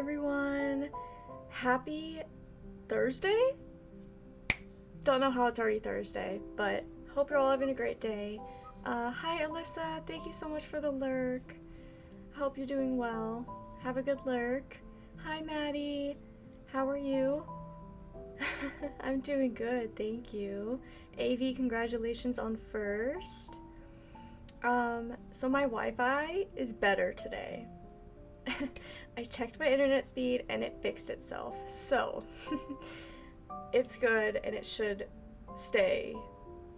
everyone. Happy Thursday? Don't know how it's already Thursday, but hope you're all having a great day. Hi Alyssa, thank you so much for the lurk. Hope you're doing well. Have a good lurk. Hi Maddie, how are you? I'm doing good, thank you. AV, congratulations on first. So my Wi-Fi is better today. I checked my internet speed and it fixed itself, so it's good and it should stay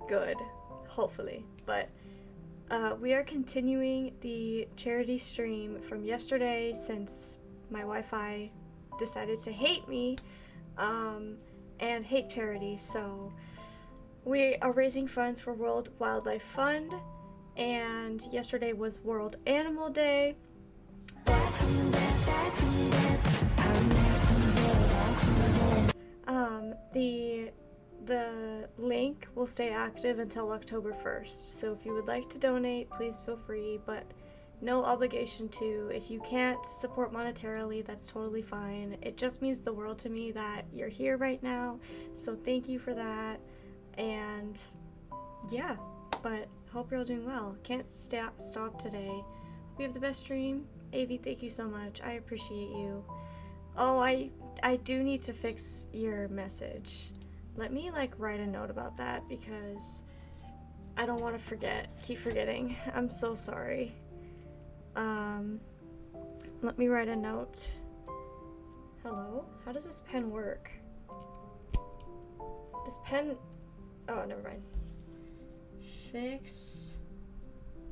good, hopefully. But we are continuing the charity stream from yesterday since my Wi-Fi decided to hate me and hate charity. So we are raising funds for World Wildlife Fund, and yesterday was World Animal Day. The link will stay active until October 1st, so if you would like to donate, please feel free, but no obligation to. If you can't support monetarily, that's totally fine. It just means the world to me that you're here right now, so thank you for that. And yeah, but hope you're all doing well. Can't stop today. Hope you have the best stream. AV, thank you so much. I appreciate you. Oh, I do need to fix your message. Let me write a note about that because I don't want to keep forgetting. I'm so sorry. Let me write a note. Hello? How does this pen work? This pen, oh, never mind. Fix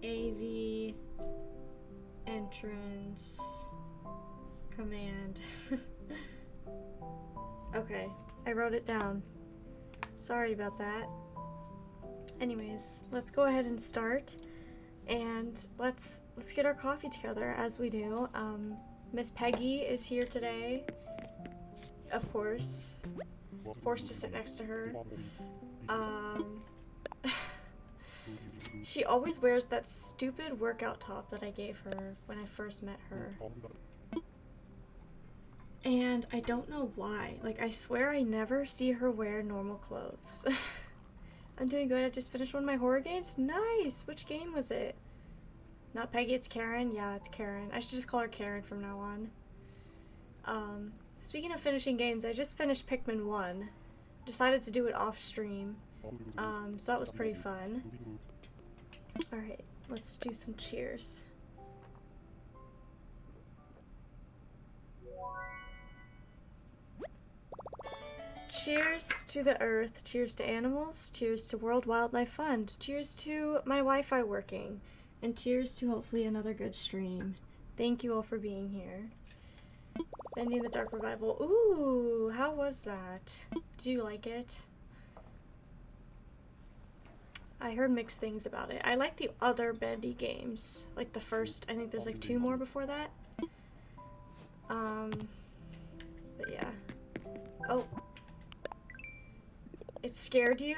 AV entrance command. Okay, I wrote it down. Sorry about that. Anyways, let's go ahead and start, and let's get our coffee together as we do. Miss Peggy is here today, of course. Forced to sit next to her. She always wears that stupid workout top that I gave her when I first met her. And I don't know why. I swear I never see her wear normal clothes. I'm doing good. I just finished one of my horror games. Nice! Which game was it? Not Peggy, it's Karen? Yeah, it's Karen. I should just call her Karen from now on. Speaking of finishing games, I just finished Pikmin 1. Decided to do it off stream. So that was pretty fun. Alright, let's do some cheers. Cheers to the earth, cheers to animals, cheers to World Wildlife Fund, cheers to my Wi-Fi working, and cheers to hopefully another good stream. Thank you all for being here. Bending the Dark Revival. Ooh, how was that? Did you like it? I heard mixed things about it. I like the other Bendy games. Like the first, I think there's 2 more before that. But yeah. Oh. It scared you?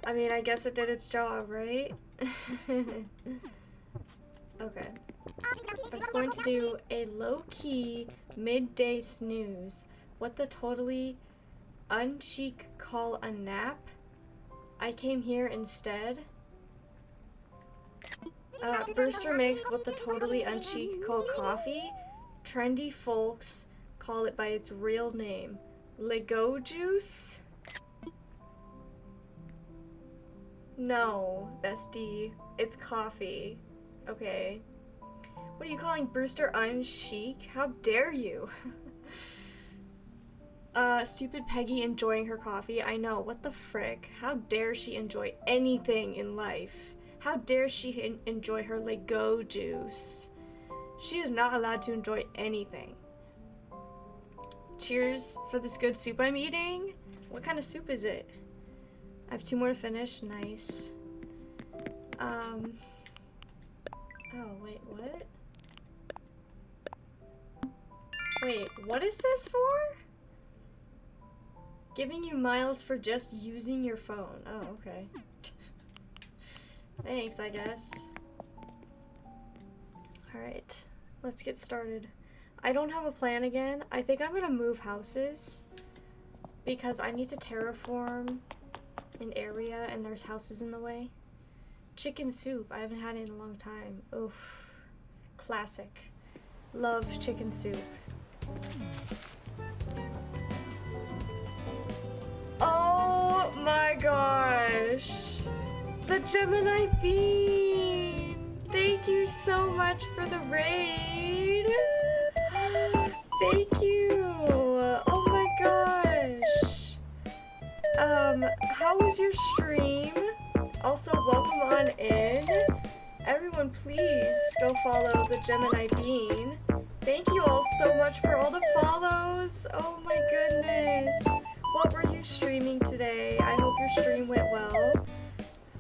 I mean, I guess it did its job, right? Okay. I was going to do a low-key midday snooze. What the totally unchic call a nap? I came here instead. Brewster makes what the totally unchic call coffee. Trendy folks call it by its real name. Lego juice? No, bestie. It's coffee. Okay. What are you calling Brewster unchic? How dare you? Stupid Peggy enjoying her coffee. I know, what the frick? How dare she enjoy anything in life? How dare she enjoy her Lego juice? She is not allowed to enjoy anything. Cheers for this good soup I'm eating. What kind of soup is it? I have 2 more to finish. Nice. Oh, wait, what? Wait, what is this for? Giving you miles for just using your phone. Oh, okay. Thanks, I guess. Alright, let's get started. I don't have a plan again. I think I'm gonna move houses because I need to terraform an area and there's houses in the way. Chicken soup. I haven't had it in a long time. Oof. Classic. Love chicken soup. Oh my gosh. The Gemini Bean. Thank you so much for the raid. Thank you. Oh my gosh. How was your stream? Also, welcome on in. Everyone, please go follow the Gemini Bean. Thank you all so much for all the follows. Oh my goodness. What were you streaming today? I hope your stream went well.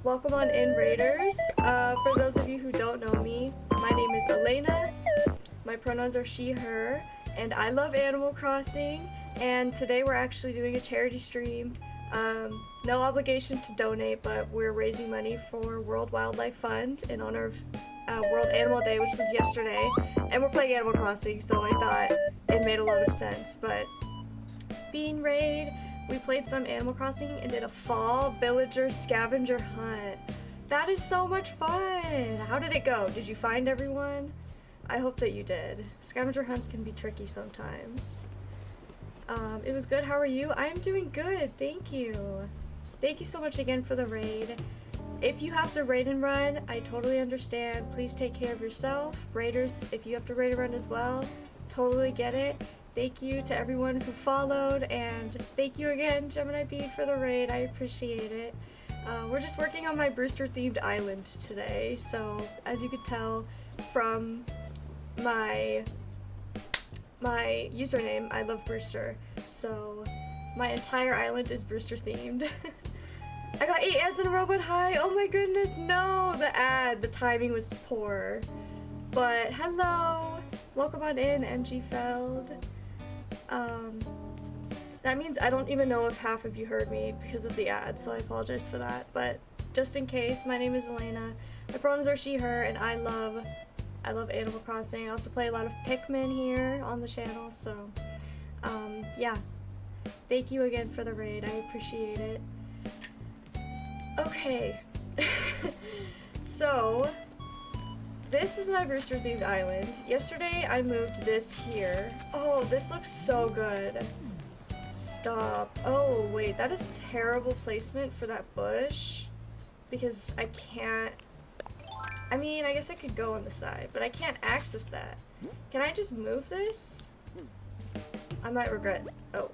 Welcome on in, Raiders. For those of you who don't know me, my name is Elena. My pronouns are she, her, and I love Animal Crossing. And today we're actually doing a charity stream. No obligation to donate, but we're raising money for World Wildlife Fund in honor of World Animal Day, which was yesterday. And we're playing Animal Crossing, so I thought it made a lot of sense. But Bean Raid, we played some Animal Crossing and did a fall villager scavenger hunt. That is so much fun! How did it go? Did you find everyone? I hope that you did. Scavenger hunts can be tricky sometimes. It was good. How are you? I'm doing good. Thank you. Thank you so much again for the raid. If you have to raid and run, I totally understand. Please take care of yourself. Raiders, if you have to raid and run as well, totally get it. Thank you to everyone who followed, and thank you again, Gemini B, for the raid. I appreciate it. We're just working on my Brewster themed island today, so as you could tell from my username, I love Brewster, so my entire island is Brewster themed. I got 8 ads in a row, but hi! Oh my goodness, no! The timing was poor. But hello! Welcome on in, MG Feld. That means I don't even know if half of you heard me because of the ad, so I apologize for that. But just in case, my name is Elena. My pronouns are she, her, and I love Animal Crossing. I also play a lot of Pikmin here on the channel, so yeah. Thank you again for the raid. I appreciate it. Okay. So this is my Brewster themed island. Yesterday I moved this here. Oh, this looks so good. Stop. Oh, wait, that is terrible placement for that bush. Because I can't... I mean, I guess I could go on the side, but I can't access that. Can I just move this? I might regret... Oh.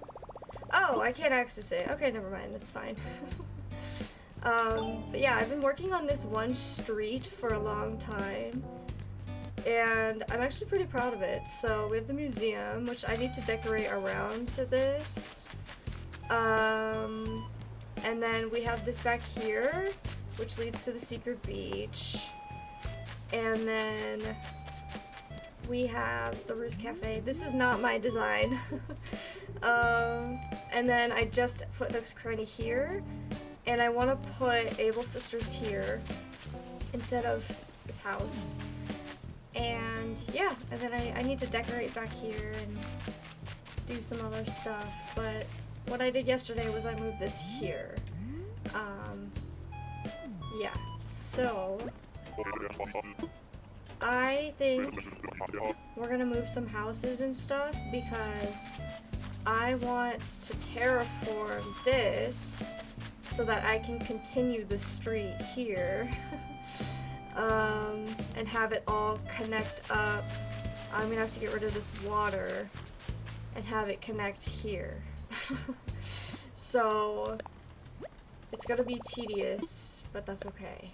Oh, I can't access it. Okay, never mind. That's fine. But yeah, I've been working on this one street for a long time. And I'm actually pretty proud of it. So we have the museum, which I need to decorate around to this. And then we have this back here, which leads to the secret beach. And then we have the Roost Cafe. This is not my design. And then I just put Nook's Cranny here. And I want to put Able Sisters here instead of this house. And yeah, and then I need to decorate back here and do some other stuff. But what I did yesterday was I moved this here. Yeah, so I think we're gonna move some houses and stuff because I want to terraform this so that I can continue the street here. And have it all connect up. I'm gonna have to get rid of this water and have it connect here. So it's gonna be tedious, but that's okay.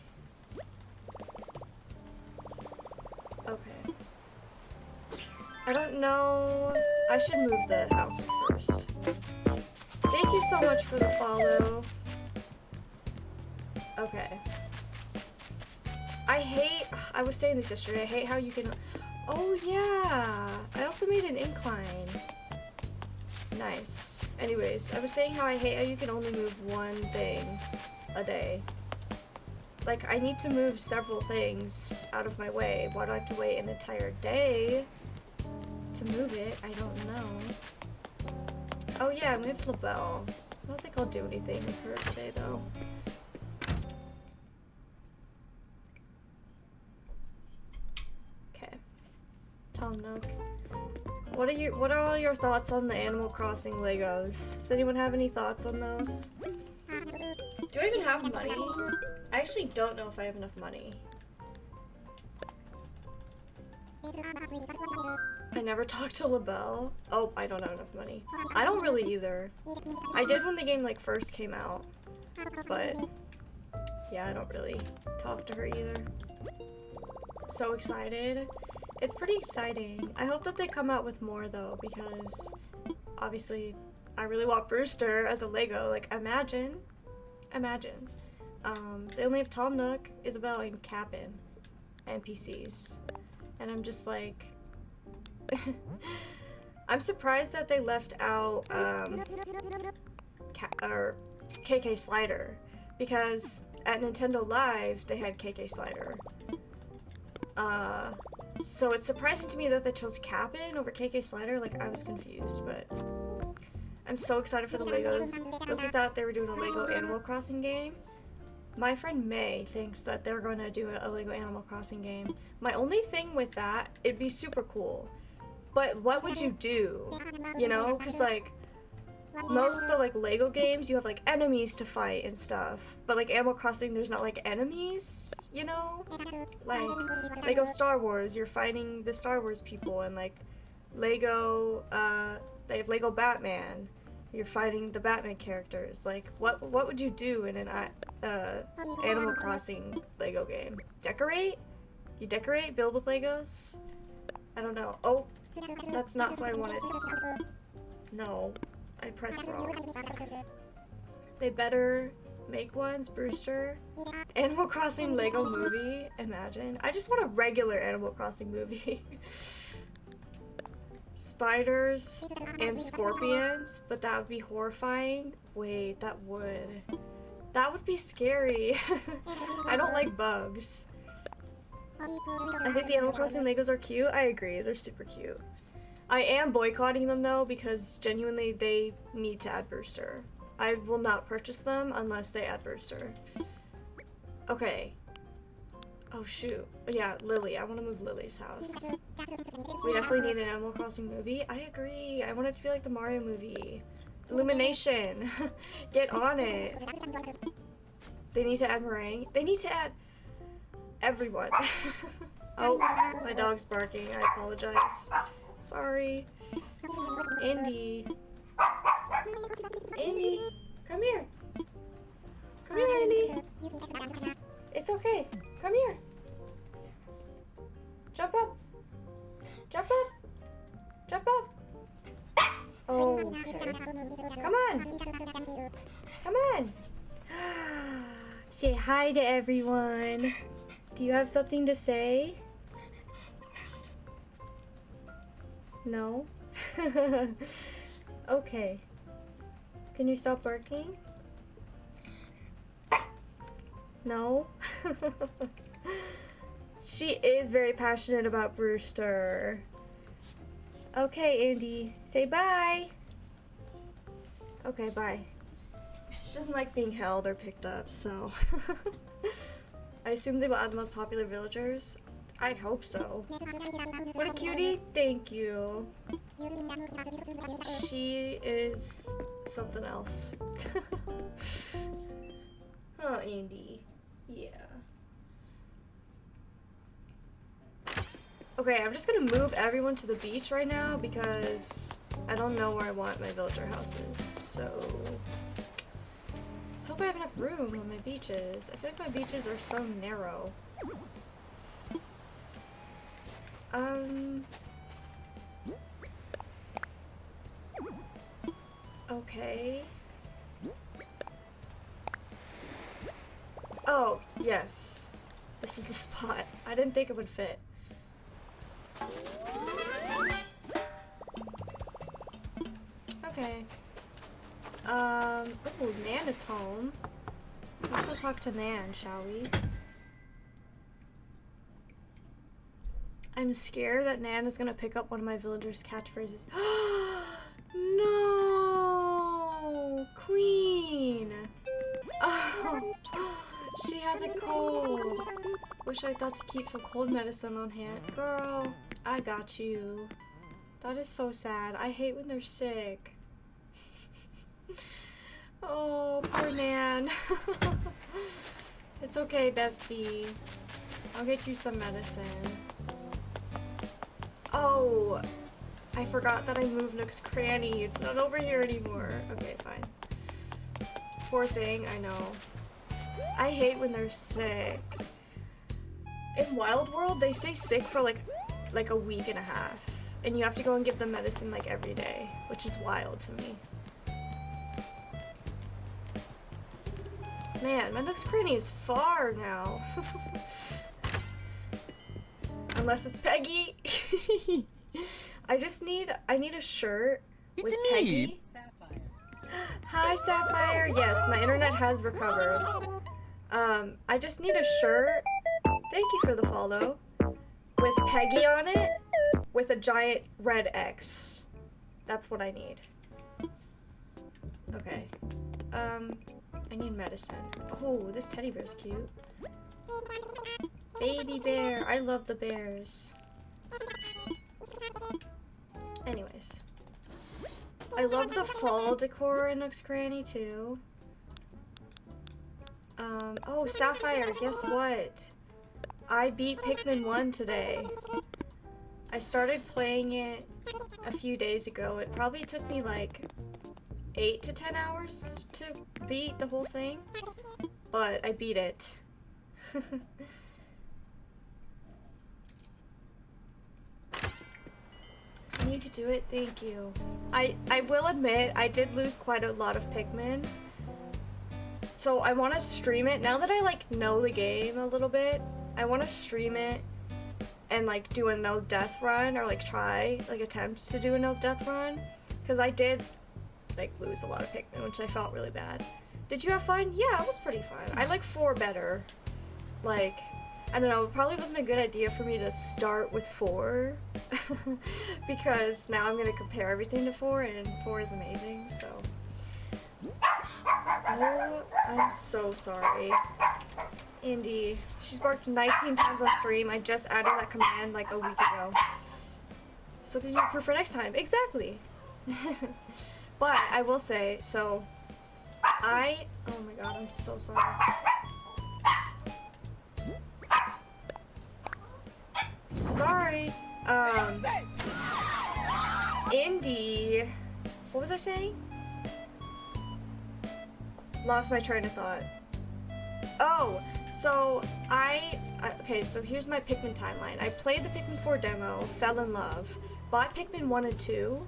Okay. I don't know. I should move the houses first. Thank you so much for the follow. Okay. I was saying this yesterday, I hate how you can, oh yeah, I also made an incline. Nice. Anyways, I was saying how I hate how you can only move one thing a day. Like, I need to move several things out of my way. Why do I have to wait an entire day to move it. I don't know. Oh yeah, move LaBelle. I don't think I'll do anything with her today though. Okay. Tom Nook. What are all your thoughts on the Animal Crossing Legos? Does anyone have any thoughts on those? Do I even have money? I actually don't know if I have enough money. I never talked to LaBelle. Oh, I don't have enough money. I don't really either. I did when the game like first came out, but yeah, I don't really talk to her either. So excited. It's pretty exciting. I hope that they come out with more though, because obviously I really want Brewster as a Lego. Like imagine. They only have Tom Nook, Isabelle, and Cap'n NPCs. And I'm just like I'm surprised that they left out KK Slider, because at Nintendo Live they had KK Slider. So it's surprising to me that they chose Cap'n over KK Slider. Like I was confused, but I'm so excited for the Legos. Loki thought they were doing a Lego Animal Crossing game. My friend May thinks that they're going to do a Lego Animal Crossing game. My only thing with that, it'd be super cool. But what would you do? You know? Because, like, most of the, like, Lego games, you have, like, enemies to fight and stuff. But, like, Animal Crossing, there's not, like, enemies, you know? Like, Lego Star Wars, you're fighting the Star Wars people. And, like, Lego, they have Lego Batman. You're fighting the Batman characters. Like, what would you do in an Animal Crossing Lego game? Decorate? You decorate? Build with Legos? I don't know. Oh, that's not what I wanted. No, I pressed wrong. They better make ones, Brewster. Animal Crossing Lego movie? Imagine. I just want a regular Animal Crossing movie. Spiders and scorpions, but that would be horrifying. Wait, that would be scary. I don't like bugs. I think the Animal Crossing Legos are cute. I agree, they're super cute. I am boycotting them though, because genuinely they need to add Brewster. I will not purchase them unless they add Brewster. Okay. Oh shoot. Yeah, Lily. I want to move Lily's house. We definitely need an Animal Crossing movie. I agree. I want it to be like the Mario movie. Illumination. Get on it. They need to add Meringue. They need to add everyone. Oh, my dog's barking. I apologize. Sorry. Indy. Indy, come here. Come here, Indy. It's okay. Come here. Jump up. Jump up. Jump up. Oh, okay. Come on. Come on. Say hi to everyone. Do you have something to say? No? Okay. Can you stop barking? No? She is very passionate about Brewster. Okay, Andy. Say bye. Okay, bye. She doesn't like being held or picked up, so... I assume they will add the most popular villagers. I hope so. What a cutie. Thank you. She is something else. Oh, Andy. Yeah. Okay, I'm just gonna move everyone to the beach right now because I don't know where I want my villager houses, so... Let's hope I have enough room on my beaches. I feel like my beaches are so narrow. Okay. Oh, yes. This is the spot. I didn't think it would fit. Okay. Oh, Nan is home. Let's go talk to Nan, shall we? I'm scared that Nan is gonna pick up one of my villagers' catchphrases. No! Queen! Oh, she has a cold. Wish I thought to keep some cold medicine on hand. Girl, I got you. That is so sad. I hate when they're sick. Oh, poor Nan. It's okay, bestie. I'll get you some medicine. Oh, I forgot that I moved Nook's Cranny. It's not over here anymore. Okay, fine. Poor thing, I know. I hate when they're sick. In Wild World, they stay sick for like a week and a half. And you have to go and give them medicine like every day, which is wild to me. Man, my Nook's Cranny is far now. Unless it's Peggy. I need a shirt with Peggy. Sapphire. Hi, Sapphire. Yes, my internet has recovered. I just need a shirt. Thank you for the follow. With Peggy on it, with a giant red X. That's what I need. Okay. I need medicine. Oh, this teddy bear's cute. Baby bear. I love the bears. Anyways. I love the fall decor in Nook's Cranny too. Oh, Sapphire, guess what? I beat Pikmin 1 today. I started playing it a few days ago. It probably took me like 8 to 10 hours to beat the whole thing, but I beat it. You could do it, thank you. I will admit, I did lose quite a lot of Pikmin. So I want to stream it, now that I like know the game a little bit, I want to stream it and like do a no death run, or like try, like attempt to do a no death run. Because I did like lose a lot of Pikmin, which I felt really bad. Did you have fun? Yeah, it was pretty fun. I like 4 better. Like, I don't know, it probably wasn't a good idea for me to start with 4. Because now I'm gonna compare everything to 4, and 4 is amazing, so. Oh, I'm so sorry. Indy, she's barked 19 times on stream. I just added that command like a week ago. So did you improve for next time? Exactly. But I will say, so oh my god, I'm so sorry. Sorry. Indy, what was I saying? Lost my train of thought. Oh, so okay, so here's my Pikmin timeline. I played the Pikmin 4 demo, fell in love, bought Pikmin 1 and 2,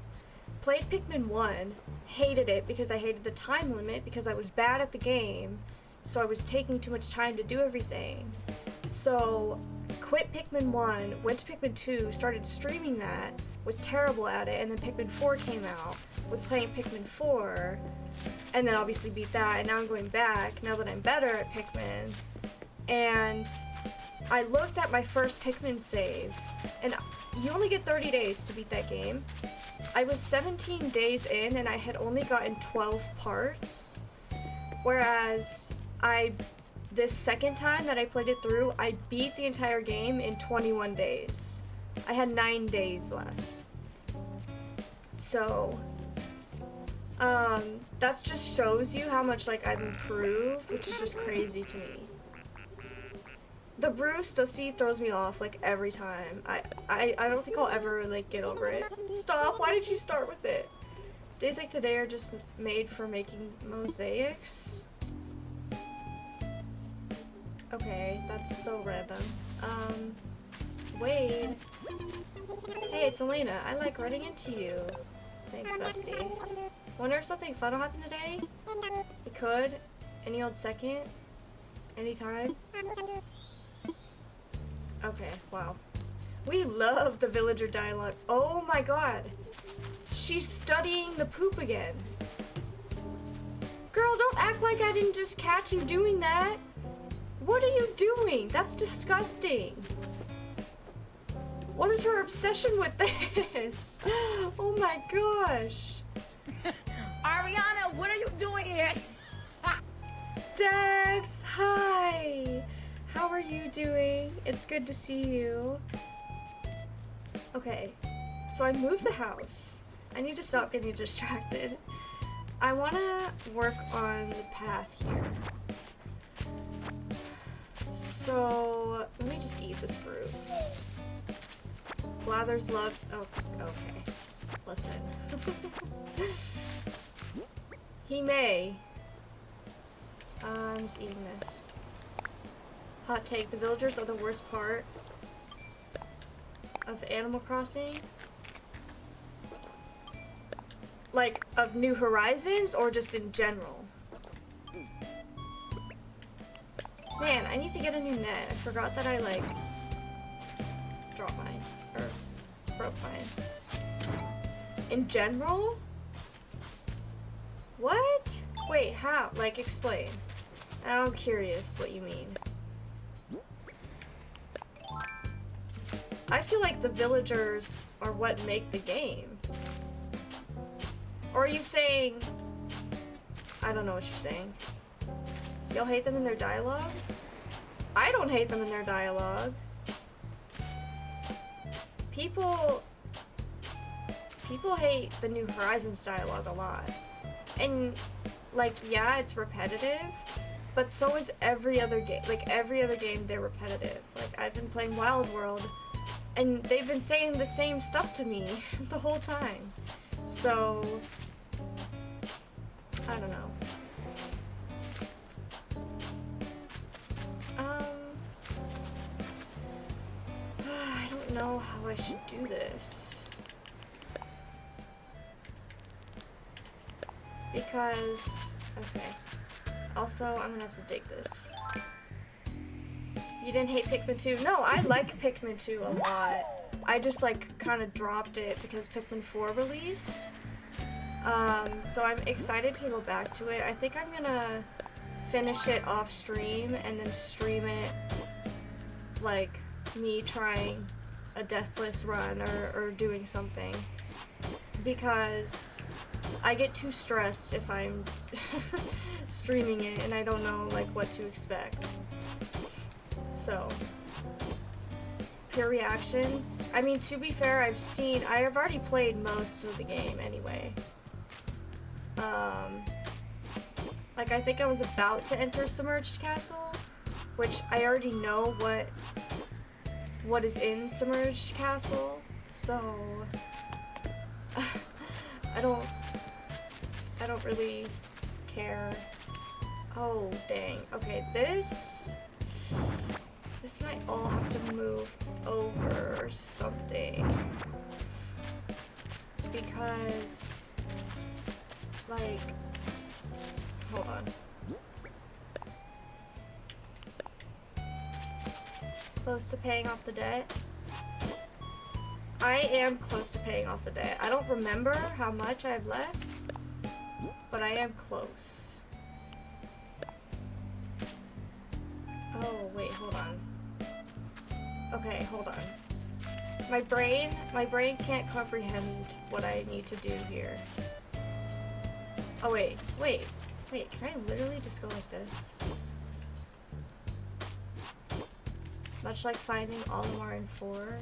played Pikmin 1, hated it because I hated the time limit because I was bad at the game, so I was taking too much time to do everything. So, quit Pikmin 1, went to Pikmin 2, started streaming that, was terrible at it, and then Pikmin 4 came out, was playing Pikmin 4, and then obviously beat that, and now I'm going back, now that I'm better at Pikmin, and I looked at my first Pikmin save, and you only get 30 days to beat that game. I was 17 days in, and I had only gotten 12 parts, whereas this second time that I played it through, I beat the entire game in 21 days. I had 9 days left. So, that just shows you how much, like, I've improved, which is just crazy to me. The Brewster throws me off, like, every time. I don't think I'll ever, like, get over it. Stop! Why did you start with it? Days like today are just made for making mosaics? Okay, that's so random. Wade. Hey, it's Elena. I like running into you. Thanks, bestie. Wonder if something fun will happen today? It could. Any old second? Anytime? Okay, wow. We love the villager dialogue. Oh my god. She's studying the poop again. Girl, don't act like I didn't just catch you doing that. What are you doing? That's disgusting. What is her obsession with this? Oh my gosh. Ariana, what are you doing here? Dex, hi. How are you doing? It's good to see you. Okay, so I moved the house. I need to stop getting distracted. I want to work on the path here. So, let me just eat this fruit. Blathers loves... Oh, okay. Listen. He may. I'm just eating this. Hot take. The villagers are the worst part of Animal Crossing. Like, of New Horizons, or just in general? Man, I need to get a new net. I forgot that I, like, dropped mine. Or broke mine. In general? What? Wait, how? Like, explain. I'm curious what you mean. I feel like the villagers are what make the game. Or are you saying... I don't know what you're saying. You'll hate them in their dialogue? I don't hate them in their dialogue. People hate the New Horizons dialogue a lot. And, like, yeah, it's repetitive, but so is every other game. Like, every other game, they're repetitive. Like, I've been playing Wild World, and they've been saying the same stuff to me the whole time. So, I don't know. I don't know how I should do this. Because, okay. Also, I'm gonna have to dig this. You didn't hate Pikmin 2? No, I like Pikmin 2 a lot. I just, like, kind of dropped it because Pikmin 4 released. So I'm excited to go back to it. I think I'm gonna finish it off stream and then stream it, like, me trying a deathless run or doing something. Because I get too stressed if I'm streaming it and I don't know, like, what to expect. So, pure reactions. I mean, to be fair, I have already played most of the game anyway. Like, I think I was about to enter Submerged Castle, which I already know what is in Submerged Castle, so I don't really care. Oh, dang. Okay, this might all have to move over or something. Because, like, hold on. Close to paying off the debt? I am close to paying off the debt. I don't remember how much I have left, but I am close. Oh, wait, hold on. Okay, hold on. My brain can't comprehend what I need to do here. Oh, wait, can I literally just go like this? Much like finding Olimar in 4.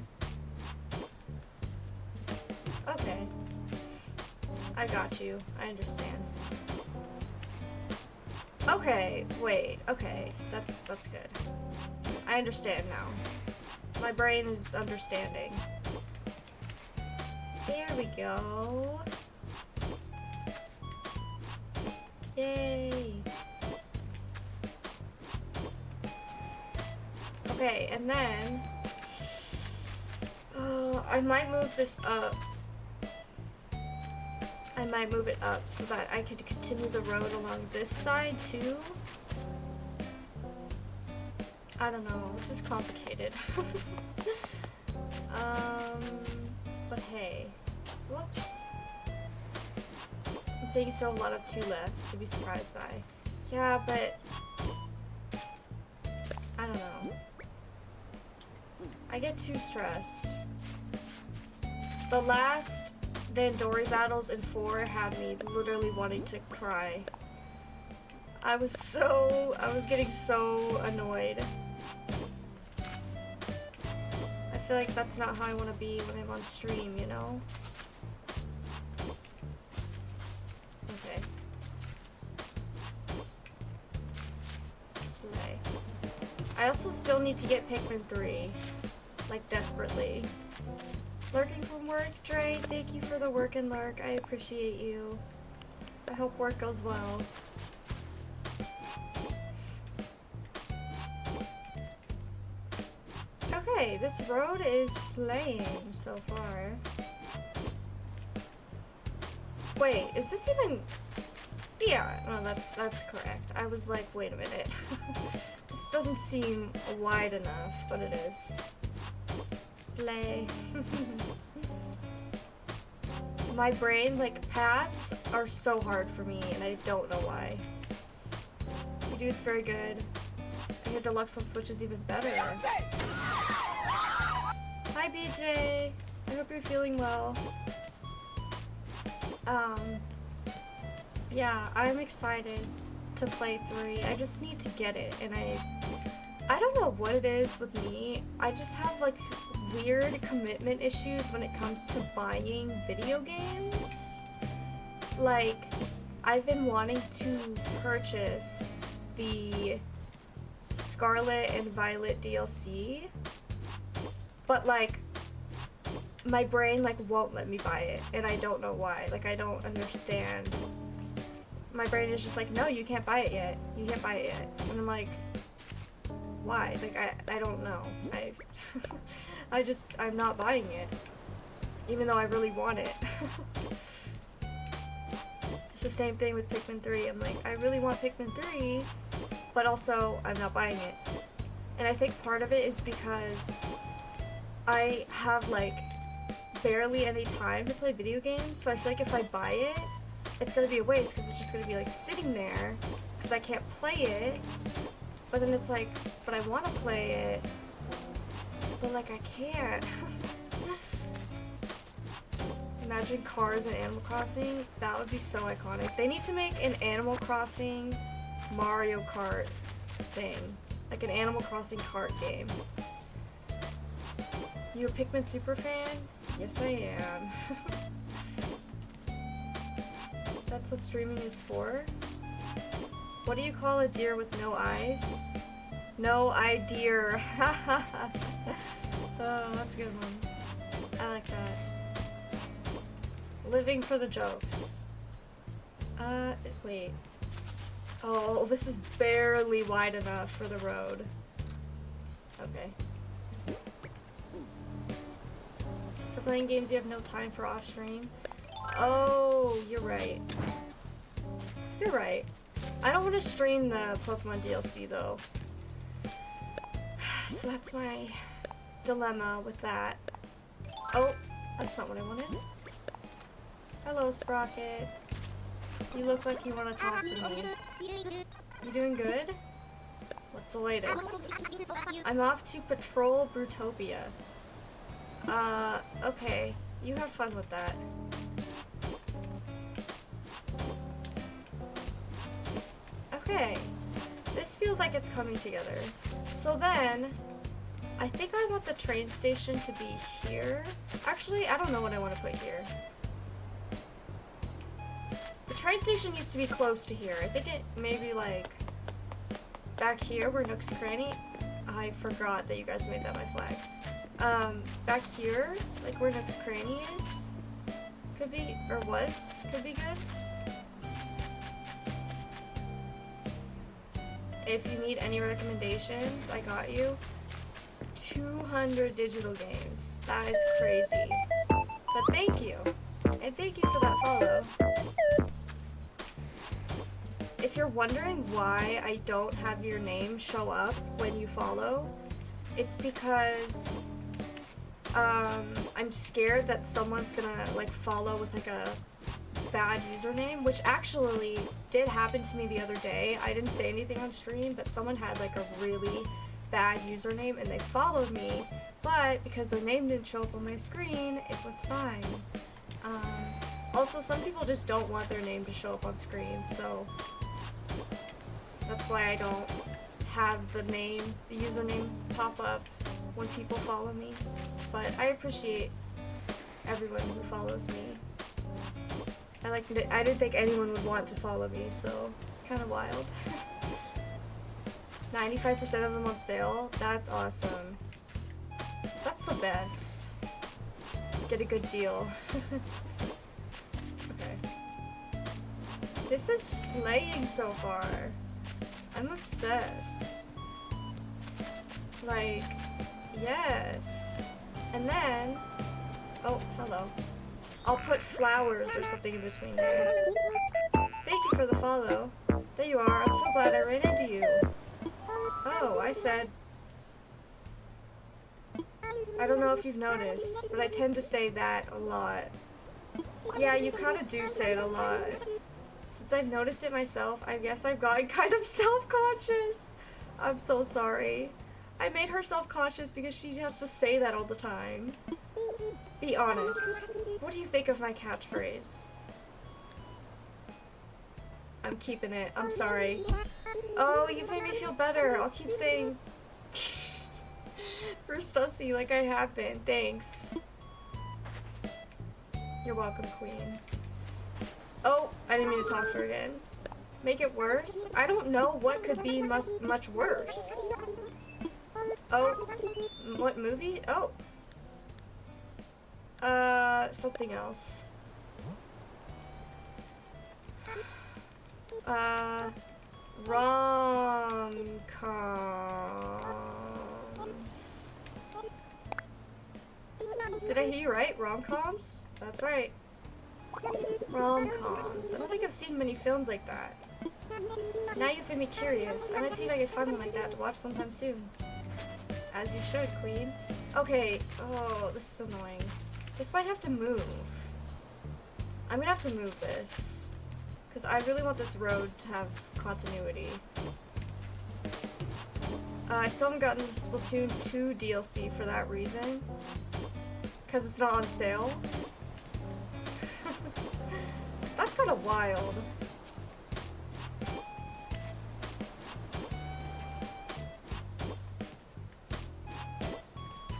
Okay. I got you. I understand. Okay, wait, okay. That's good. I understand now. My brain is understanding. There we go. Yay. Okay, and then I might move this up. I might move it up so that I could continue the road along this side too. I don't know, this is complicated. But hey, whoops. I'm saying you still have a lot of 2 left to be surprised by. Yeah, but I don't know. I get too stressed The Andori battles in 4 had me literally wanting to cry. I was getting so annoyed. I feel like that's not how I want to be when I'm on stream, you know? Okay. Slay. I also still need to get Pikmin 3. Like, desperately. Lurking from work, Dre, thank you for the work and lurk. I appreciate you. I hope work goes well. Okay, this road is slaying so far. Wait, is this even... Yeah, no, that's correct. I was like, wait a minute. This doesn't seem wide enough, but it is. Slay. My brain, like, paths are so hard for me, and I don't know why. You do, it's very good. I hear Deluxe on Switch is even better. Hi, BJ. I hope you're feeling well. Yeah, I'm excited to play 3. I just need to get it, and I don't know what it is with me. I just have, like, weird commitment issues when it comes to buying video games. Like, I've been wanting to purchase the Scarlet and Violet DLC, but like my brain like won't let me buy it, and I don't know why. Like, I don't understand. My brain is just like, no, you can't buy it yet. You can't buy it yet. And I'm like, why? Like, I don't know. I'm not buying it. Even though I really want it. It's the same thing with Pikmin 3. I'm like, I really want Pikmin 3, but also I'm not buying it. And I think part of it is because I have like barely any time to play video games, so I feel like if I buy it, it's gonna be a waste because it's just gonna be like sitting there because I can't play it. But then it's like, but I want to play it, but like I can't. Imagine cars in Animal Crossing. That would be so iconic. They need to make an Animal Crossing Mario Kart thing. Like an Animal Crossing kart game. You a Pikmin super fan? Yes, I am. That's what streaming is for? What do you call a deer with no eyes? No idea. Oh, that's a good one. I like that. Living for the jokes. Wait. Oh, this is barely wide enough for the road. Okay. For playing games you have no time for off stream. Oh, you're right. You're right. I don't want to stream the Pokemon DLC though. So that's my dilemma with that. Oh, that's not what I wanted. Hello, Sprocket. You look like you want to talk to me. You doing good? What's the latest? I'm off to patrol Brutopia. Okay. You have fun with that. Okay. This feels like it's coming together. So then, I think I want the train station to be here. Actually, I don't know what I want to put here. The train station needs to be close to here. I think it maybe like back here where Nook's Cranny. I forgot that you guys made that my flag. Back here, like where Nook's Cranny is, could be, or was, could be good. If you need any recommendations, I got you. 200 digital games. That is crazy. But thank you. And thank you for that follow. If you're wondering why I don't have your name show up when you follow, it's because I'm scared that someone's gonna like follow with like a bad username, which actually did happen to me the other day. I didn't say anything on stream, but someone had like a really bad username and they followed me, but because their name didn't show up on my screen, it was fine. Also, some people just don't want their name to show up on screen, so that's why I don't have the username pop up when people follow me. But I appreciate everyone who follows me. I didn't think anyone would want to follow me, so it's kind of wild. 95% of them on sale? That's awesome. That's the best. Get a good deal. Okay. This is slaying so far. I'm obsessed. Like, yes. And then, oh, hello. I'll put flowers or something in between there. Thank you for the follow. There you are. I'm so glad I ran into you. Oh, I said... I don't know if you've noticed, but I tend to say that a lot. Yeah, you kind of do say it a lot. Since I've noticed it myself, I guess I've gotten kind of self-conscious. I'm so sorry. I made her self-conscious because she has to say that all the time. Be honest. What do you think of my catchphrase? I'm keeping it. I'm sorry. Oh, you've made me feel better. I'll keep saying for Stussy like I have been. Thanks. You're welcome, Queen. Oh, I didn't mean to talk to her again. Make it worse? I don't know what could be much worse. Oh, what movie? Oh. Something else. Rom-coms. Did I hear you right? Rom-coms? That's right. Rom-coms. I don't think I've seen many films like that. Now you've made me curious. I might see if I can find one like that to watch sometime soon. As you should, Queen. Okay. Oh, this is annoying. This might have to move. I'm gonna have to move this. Because I really want this road to have continuity. I still haven't gotten the Splatoon 2 DLC for that reason. Because it's not on sale. That's kind of wild.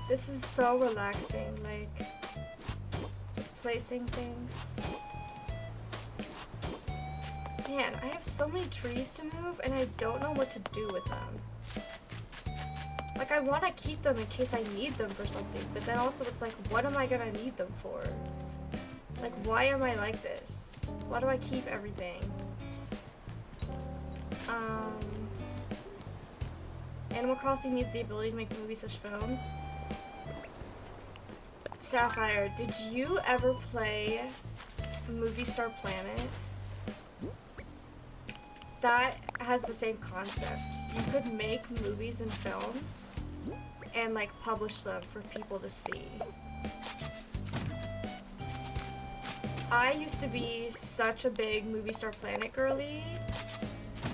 This is so relaxing, like, just placing things. Man, I have so many trees to move, and I don't know what to do with them. Like, I want to keep them in case I need them for something, but then also it's like, what am I gonna need them for? Like, why am I like this? Why do I keep everything? Animal Crossing needs the ability to make movies/films. Sapphire, did you ever play Movie Star Planet? That has the same concept. You could make movies and films and like publish them for people to see. I used to be such a big Movie Star Planet girly.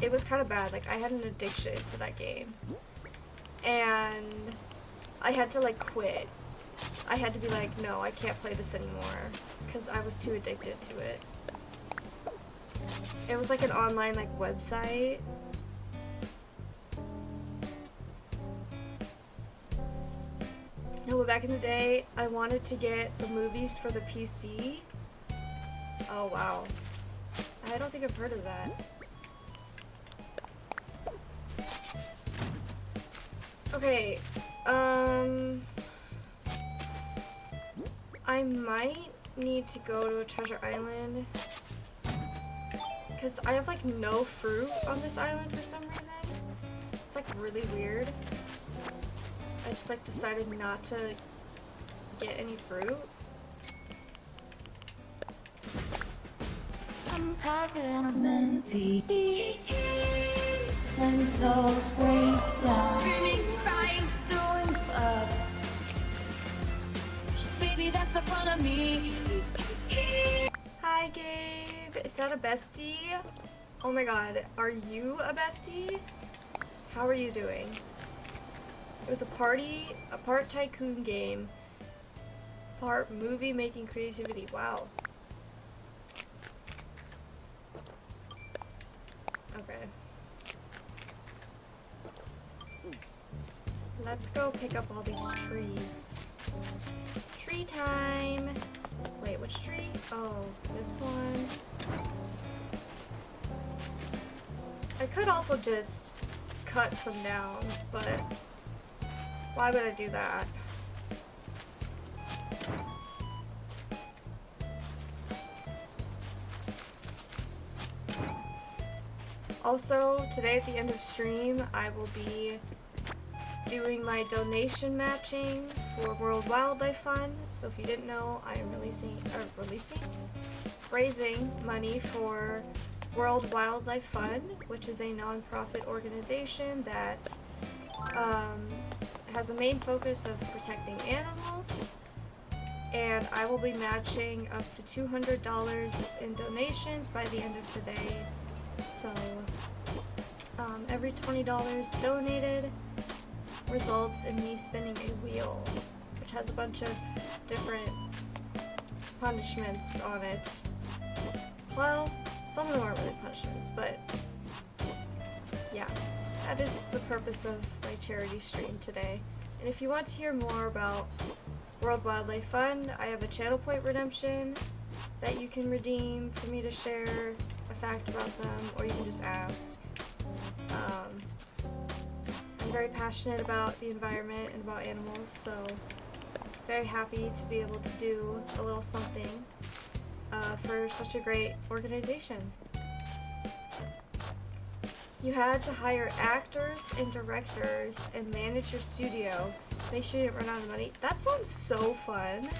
It was kind of bad. Like, I had an addiction to that game. And I had to like quit. I had to be like, no, I can't play this anymore because I was too addicted to it. It was like an online like website. No, but back in the day, I wanted to get the movies for the PC. Oh wow. I don't think I've heard of that. Okay, I might need to go to a treasure island because I have like no fruit on this island for some reason. It's like really weird. I just like decided not to get any fruit. I'm having a mental breakdown. Screaming, crying, throwing up. Baby, that's the fun of me. Hi, Gabe. Is that a bestie? Oh my god, are you a bestie? How are you doing? It was a part tycoon game, part movie making creativity. Wow. Okay. Let's go pick up all these trees. Tree time! Wait, which tree? Oh, this one. I could also just cut some down, but why would I do that? Also, today at the end of stream, I will be doing my donation matching for World Wildlife Fund. So if you didn't know, I am raising money for World Wildlife Fund, which is a non-profit organization that has a main focus of protecting animals. And I will be matching up to $200 in donations by the end of today. So every $20 donated results in me spinning a wheel, which has a bunch of different punishments on it. Well, some of them aren't really punishments, but yeah, that is the purpose of my charity stream today. And if you want to hear more about World Wildlife Fund, I have a channel point redemption that you can redeem for me to share a fact about them, or you can just ask. I'm very passionate about the environment and about animals, so very happy to be able to do a little something for such a great organization. You had to hire actors and directors and manage your studio. Make sure you didn't run out of money. That sounds so fun.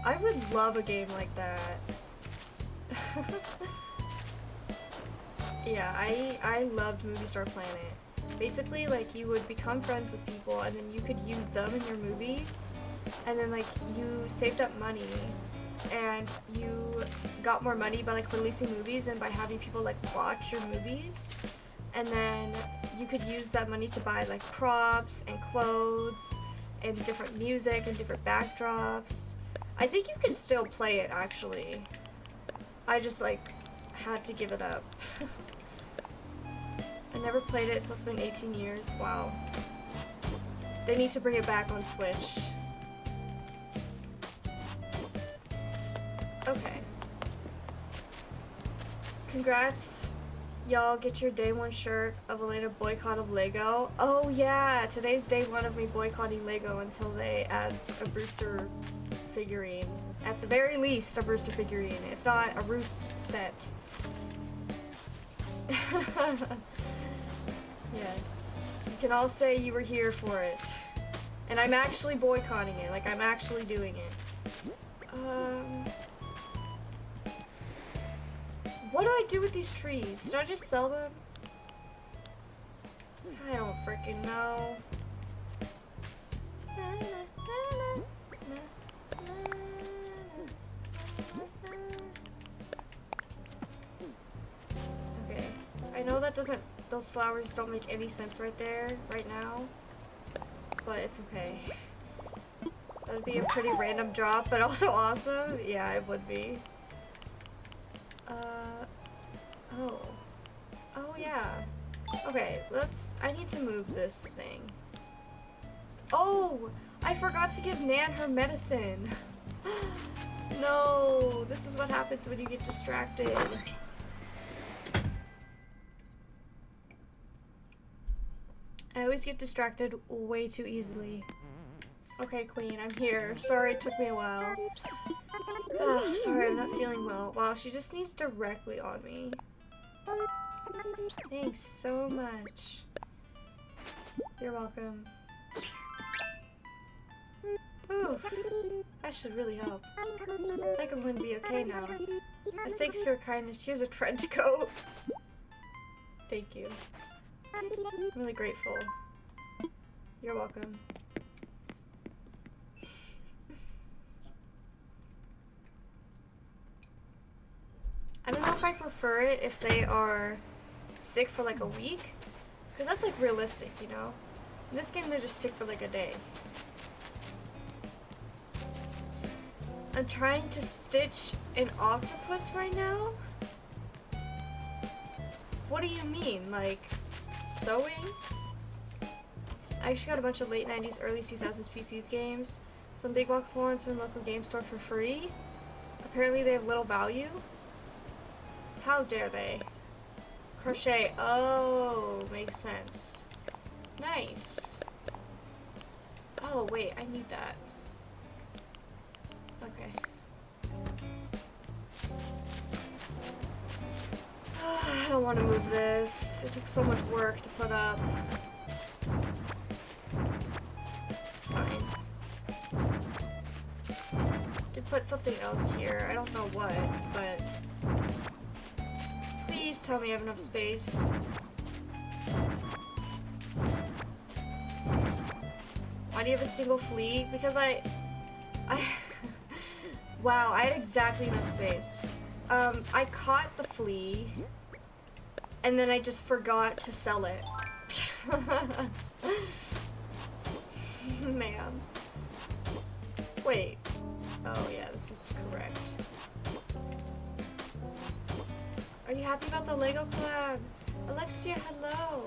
I would love a game like that. Yeah, I loved Movie Star Planet. Basically, like, you would become friends with people and then you could use them in your movies, and then, like, you saved up money and you got more money by, like, releasing movies and by having people, like, watch your movies, and then you could use that money to buy, like, props and clothes and different music and different backdrops. I think you can still play it, actually. I just, like, had to give it up. I never played it, so it's been 18 years. Wow. They need to bring it back on Switch. Okay. Congrats. Y'all get your day one shirt of Elena boycott of Lego. Oh yeah, today's day one of me boycotting Lego until they add a Brewster figurine. At the very least, a Brewster figurine, if not a Roost set. Yes. You can all say you were here for it. And I'm actually boycotting it, like I'm actually doing it. What do I do with these trees? Should I just sell them? I don't freaking know. Okay. I know that doesn't, those flowers don't make any sense right there, right now. But it's okay. That would be a pretty random drop, but also awesome. Yeah, it would be. Oh. Oh, yeah. Okay, I need to move this thing. Oh! I forgot to give Nan her medicine. No, this is what happens when you get distracted. I always get distracted way too easily. Okay, Queen, I'm here. Sorry it took me a while. Ugh, sorry, I'm not feeling well. Wow, she just sneezed directly on me. Thanks so much. You're welcome. Ooh, that should really help. I think I'm gonna be okay now. As thanks for your kindness, here's a trench coat. Thank you. I'm really grateful. You're welcome. I don't know if I prefer it if they are sick for like a week, because that's like realistic, you know? In this game, they're just sick for like a day. I'm trying to stitch an octopus right now? What do you mean? Like, sewing? I actually got a bunch of late 90s, early 2000s PCs games. Some big block ones from local game store for free. Apparently they have little value. How dare they? Crochet. Oh, makes sense. Nice. Oh, wait, I need that. Okay. I don't want to move this. It took so much work to put up. It's fine. Could put something else here. I don't know what, but please tell me I have enough space. Why do you have a single flea? Because I wow, I had exactly enough space. I caught the flea, and then I just forgot to sell it. Man. Wait. Oh yeah, this is correct. Are you happy about the Lego collab? Alexia, hello!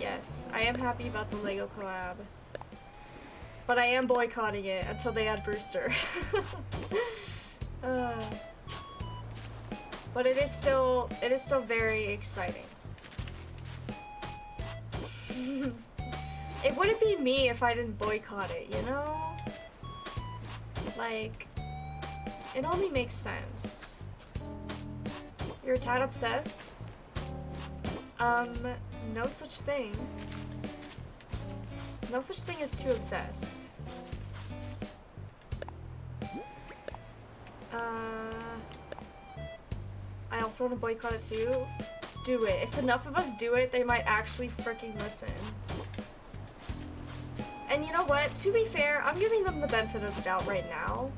Yes, I am happy about the Lego collab. But I am boycotting it until they add Brewster. But it is still very exciting. It wouldn't be me if I didn't boycott it, you know? Like, it only makes sense. You're a tad obsessed? No such thing. No such thing as too obsessed. I also want to boycott it too. Do it. If enough of us do it, they might actually freaking listen. And you know what? To be fair, I'm giving them the benefit of the doubt right now.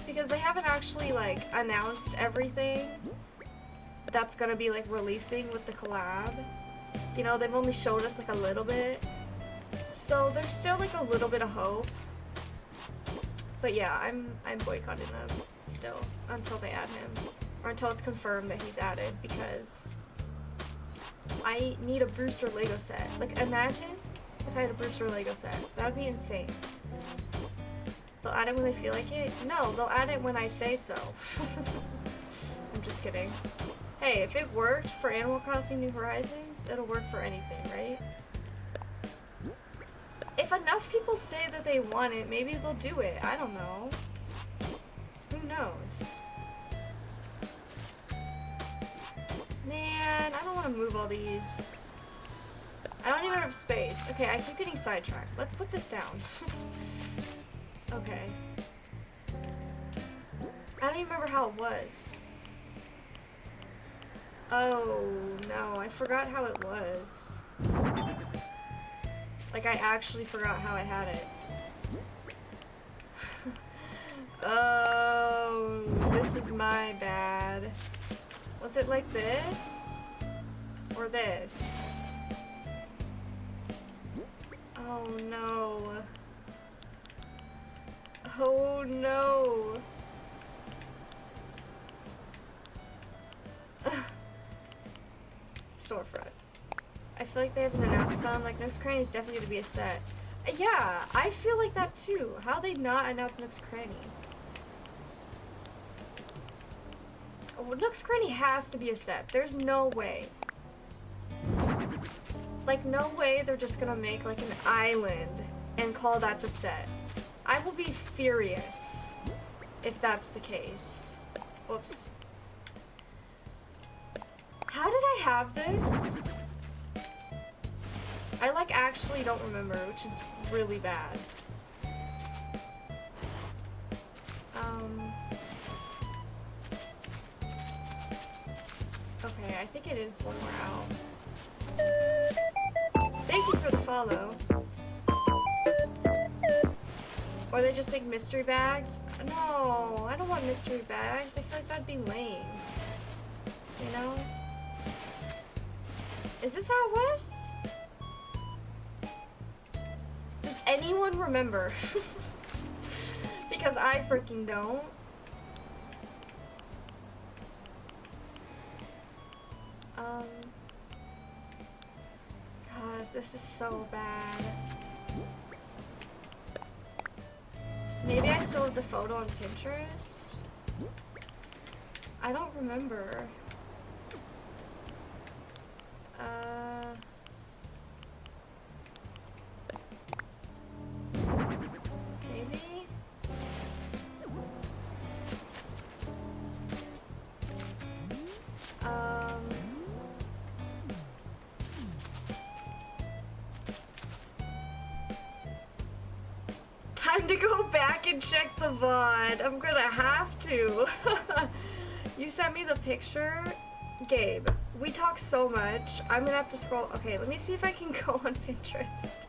Because they haven't actually, like, announced everything that's gonna be, like, releasing with the collab. You know, they've only showed us, like, a little bit. So there's still, like, a little bit of hope. But yeah, I'm boycotting them still until they add him. Or until it's confirmed that he's added, because I need a Brewster Lego set. Like, imagine if I had a Brewster Lego set. That would be insane. They'll add it when they feel like it? No, they'll add it when I say so. I'm just kidding. Hey, if it worked for Animal Crossing New Horizons, it'll work for anything, right? If enough people say that they want it, maybe they'll do it. I don't know. Who knows? Man, I don't want to move all these. I don't even have space. Okay, I keep getting sidetracked. Let's put this down. Okay. I don't even remember how it was. Oh, no, I forgot how it was. Like, I actually forgot how I had it. Oh, this is my bad. Was it like this? Or this? Oh no. Oh no. Storefront. I feel like they haven't announced some. Like, Nook's Cranny is definitely going to be a set. Yeah, I feel like that too. How they not announce Nook's Cranny? Oh, Nook's Cranny has to be a set. There's no way. Like, no way they're just gonna make, like, an island and call that the set. I will be furious if that's the case. Whoops. How did I have this? I, like, actually don't remember, which is really bad. Okay, I think it is one more out. Thank you for the follow. Or they just make mystery bags? No, I don't want mystery bags. I feel like that'd be lame. You know? Is this how it was? anyone remember? Because I freaking don't. God, this is so bad. Maybe I still have the photo on Pinterest? I don't remember. Maybe? Time to go back and check the VOD. I'm gonna have to. You sent me the picture? Gabe, we talk so much. I'm gonna have to scroll. Okay, let me see if I can go on Pinterest.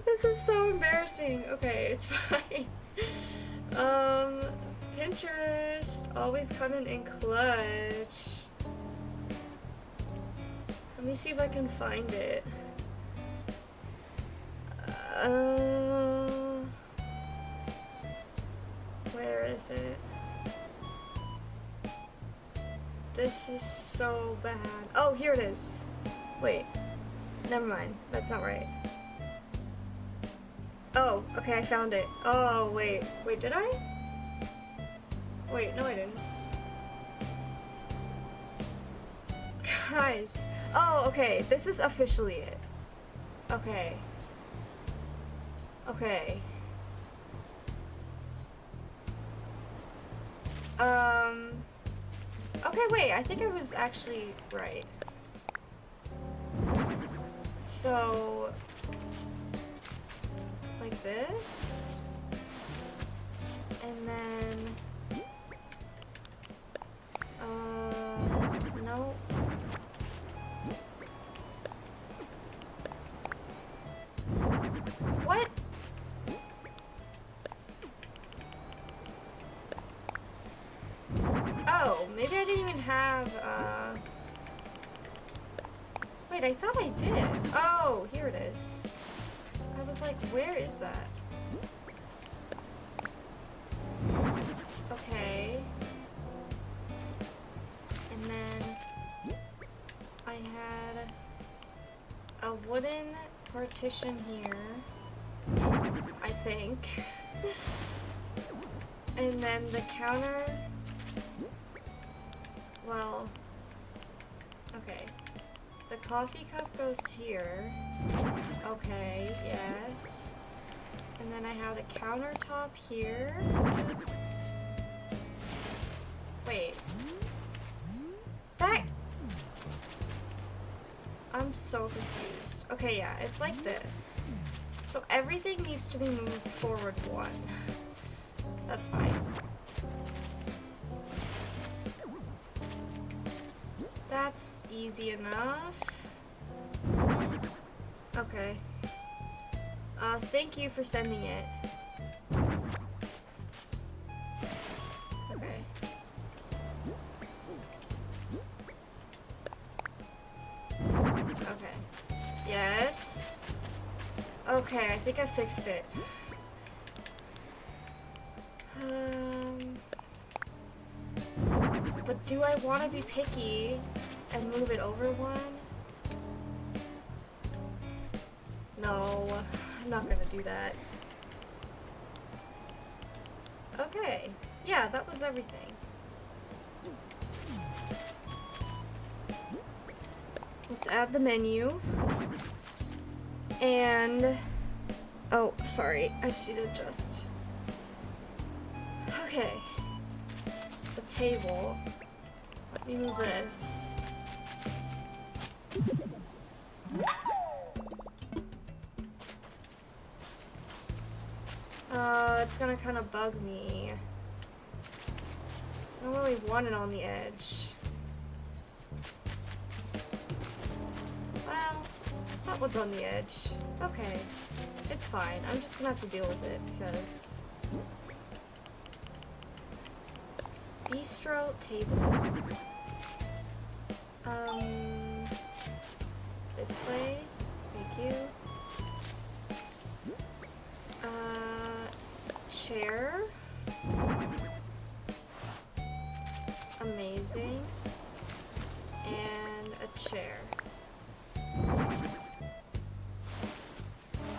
This is so embarrassing. Okay, it's fine. Pinterest, always coming in clutch. Let me see if I can find it. Where is it? This is so bad. Oh, here it is. Wait. Never mind. That's not right. Oh, okay, I found it. Oh, wait. Wait, did I? Wait, no I didn't. Guys. Oh, okay. This is officially it. Okay. Okay. Okay, wait, I think I was actually right. So, like this, and then, no. What? Oh, maybe I didn't even have, wait, I thought I did. Oh, here it is. I was like, where is that? Okay. And then I had a wooden partition here, I think. And then the counter, well, okay. The coffee cup goes here. Okay, yes. And then I have the countertop here. Wait. That... I'm so confused. Okay, yeah, it's like this. So everything needs to be moved forward one. That's fine. That's easy enough. Okay. Thank you for sending it. Okay. Okay. Yes. Okay, I think I fixed it. But do I want to be picky and move it over one? No, I'm not gonna do that. Okay, yeah, that was everything. Let's add the menu. And, oh, sorry, I just need to adjust. Okay, the table. Let me move this. It's gonna kind of bug me. I don't really want it on the edge. Well, that one's on the edge. Okay, it's fine. I'm just gonna have to deal with it because... Bistro table. This way. Thank you. chair.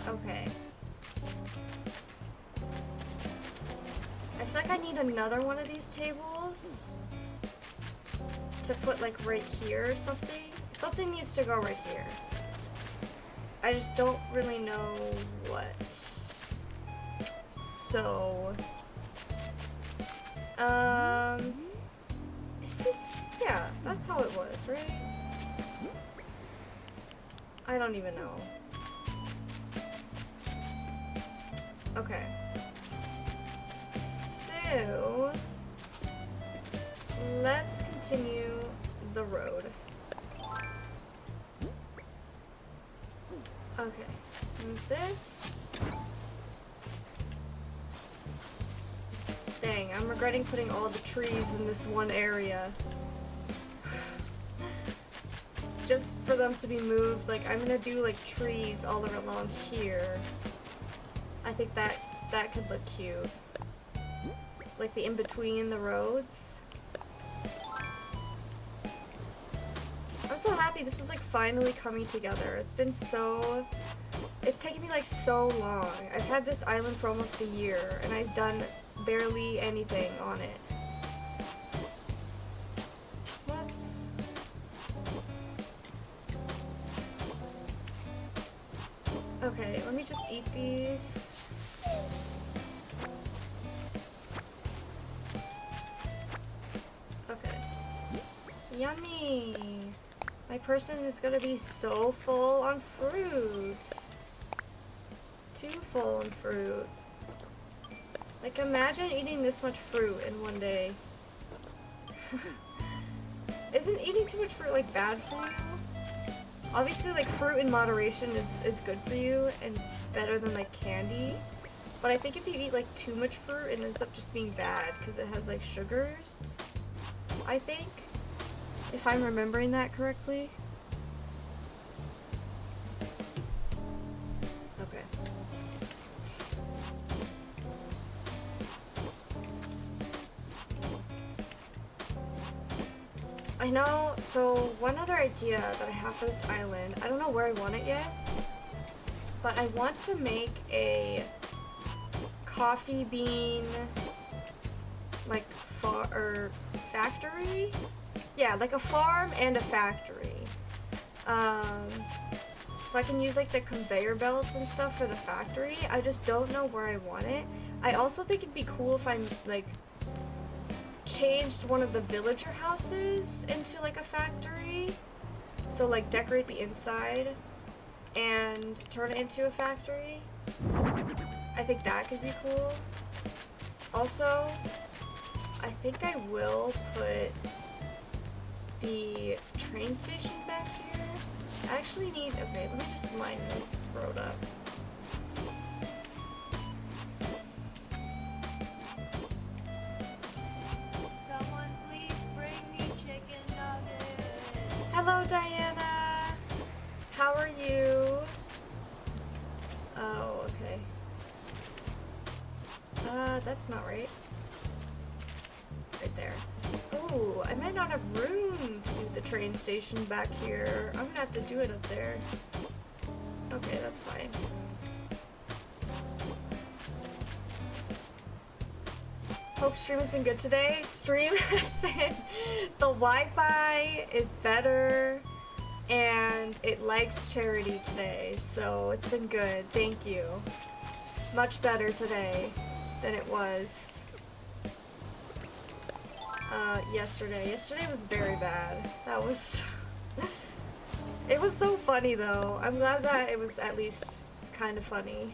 Okay. I feel like I need another one of these tables to put like right here or something. Something needs to go right here. I just don't really know what. So, is this, yeah, that's how it was, right? I don't even know. Okay. So, let's continue the road. Okay, move this. Dang, I'm regretting putting all the trees in this one area. Just for them to be moved, like, I'm gonna do, like, trees all along here. I think that could look cute. Like, the in-between the roads. I'm so happy this is, like, finally coming together. It's been so... It's taken me, like, so long. I've had this island for almost a year, and I've done barely anything on it. Whoops. Okay, let me just eat these. Okay. Yummy! My person is gonna be so full on fruit. Too full on fruit. Like, imagine eating this much fruit in one day. Isn't eating too much fruit, like, bad for you? Obviously, like, fruit in moderation is good for you and better than, like, candy. But I think if you eat, like, too much fruit, it ends up just being bad because it has, like, sugars, I think. If I'm remembering that correctly. Okay. I know, so one other idea that I have for this island, I don't know where I want it yet, but I want to make a coffee bean, like, factory? Yeah, like a farm and a factory. So I can use, like, the conveyor belts and stuff for the factory. I just don't know where I want it. I also think it'd be cool if I'm, like, changed one of the villager houses into, like, a factory. So, like, decorate the inside and turn it into a factory. I think that could be cool. Also, I think I will put the train station back here. I actually need, okay, let me just line this road up. Someone please bring me chicken nuggets. Hello, Diana. How are you? Oh, okay. That's not right. Right there. Ooh, I might not have room to do the train station back here. I'm gonna have to do it up there. Okay, that's fine. Hope stream has been good today. Stream has been... The Wi-Fi is better, and it likes Charity today, so it's been good. Thank you. Much better today than it was yesterday. Yesterday was very bad. That was... It was so funny, though. I'm glad that it was at least kind of funny.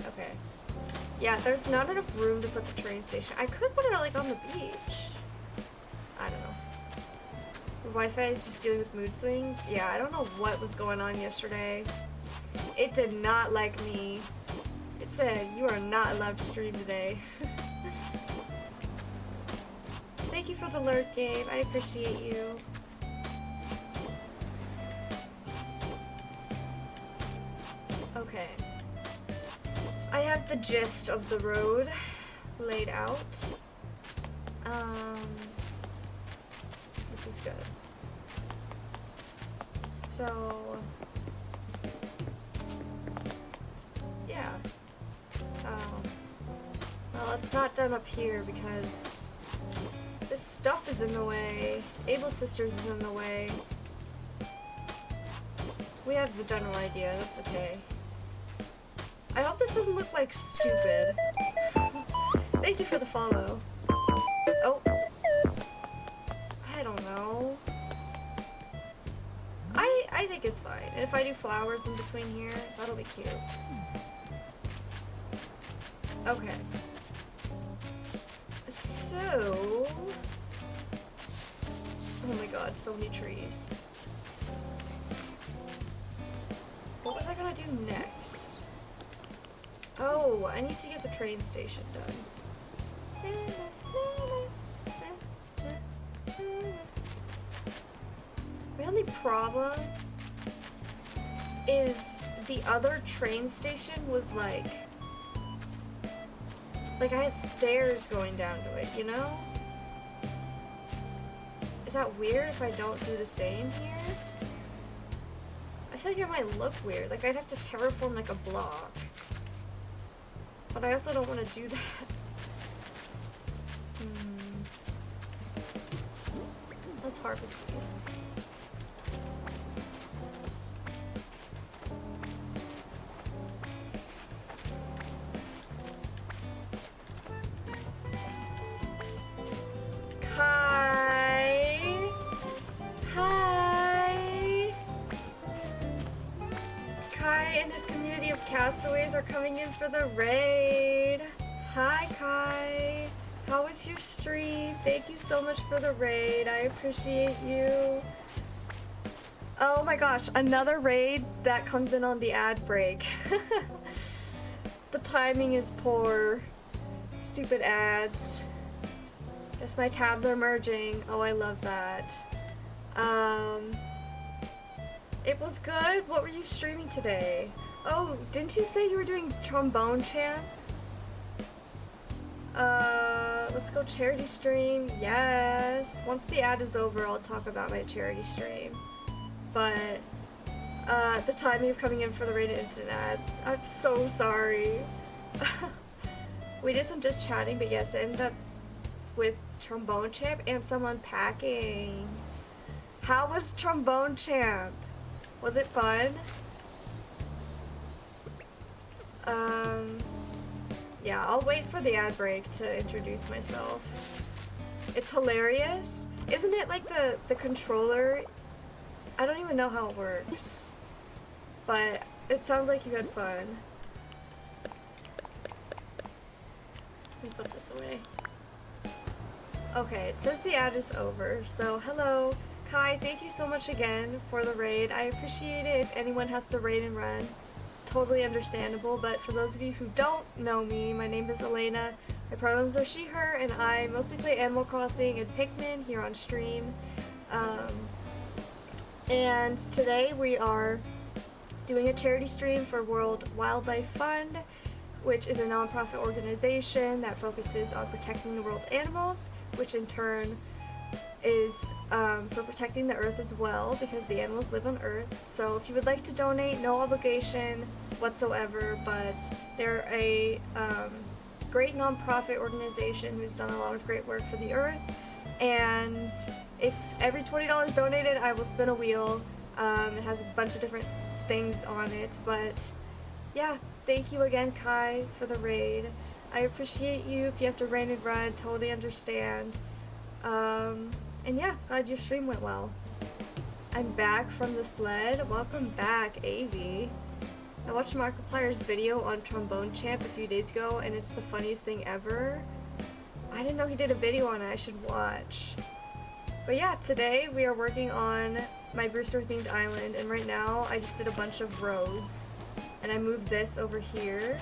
Okay. Yeah, there's not enough room to put the train station. I could put it, like, on the beach. I don't know. The Wi-Fi is just dealing with mood swings. Yeah, I don't know what was going on yesterday. It did not like me. It said, you are not allowed to stream today. Thank you for the lurk, Gabe. I appreciate you. Okay. I have the gist of the road laid out. This is good. So... yeah. Well, it's not done up here because this stuff is in the way. Abel's sisters is in the way. We have the general idea, that's okay. I hope this doesn't look like stupid. Thank you for the follow. Oh. I don't know. I think it's fine. And if I do flowers in between here, that'll be cute. Okay. So... oh my god, so many trees. What was I gonna do next? Oh, I need to get the train station done. My only problem is the other train station was like I had stairs going down to it, you know? Is that weird if I don't do the same here? I feel like it might look weird. Like I'd have to terraform like a block. But I also don't want to do that. Let's harvest these. Hi. Hi. Kai and his community of castaways are coming in for the raid. Hi, Kai. How was your stream? Thank you so much for the raid. I appreciate you. Oh my gosh, another raid that comes in on the ad break. The timing is poor. Stupid ads. Guess my tabs are merging. Oh, I love that. It was good. What were you streaming today? Oh, didn't you say you were doing trombone champ? Let's go charity stream. Yes. Once the ad is over, I'll talk about my charity stream. But, the timing of coming in for the rated instant ad. I'm so sorry. We did some just chatting, but yes, I ended up with Trombone Champ and some unpacking. How was Trombone Champ? Was it fun? Yeah, I'll wait for the ad break to introduce myself. It's hilarious. Isn't it like the controller? I don't even know how it works. But it sounds like you had fun. Let me put this away. Okay, it says the ad is over, so hello. Kai, thank you so much again for the raid. I appreciate it if anyone has to raid and run. Totally understandable, but for those of you who don't know me, my name is Elena. My pronouns are she, her, and I mostly play Animal Crossing and Pikmin here on stream. And today we are doing a charity stream for World Wildlife Fund, which is a nonprofit organization that focuses on protecting the world's animals, which in turn is for protecting the earth as well, because the animals live on earth. So if you would like to donate, no obligation whatsoever, but they're a great nonprofit organization who's done a lot of great work for the earth, and if every $20 donated, I will spin a wheel. It has a bunch of different things on it, but yeah, thank you again, Kai, for the raid. I appreciate you. If you have to raid and run, totally understand. And yeah, glad your stream went well. I'm back from the sled. Welcome back, AV. I watched Markiplier's video on Trombone Champ a few days ago, and it's the funniest thing ever. I didn't know he did a video on it. I should watch. But yeah, today we are working on my Brewster themed island, and right now I just did a bunch of roads, and I moved this over here,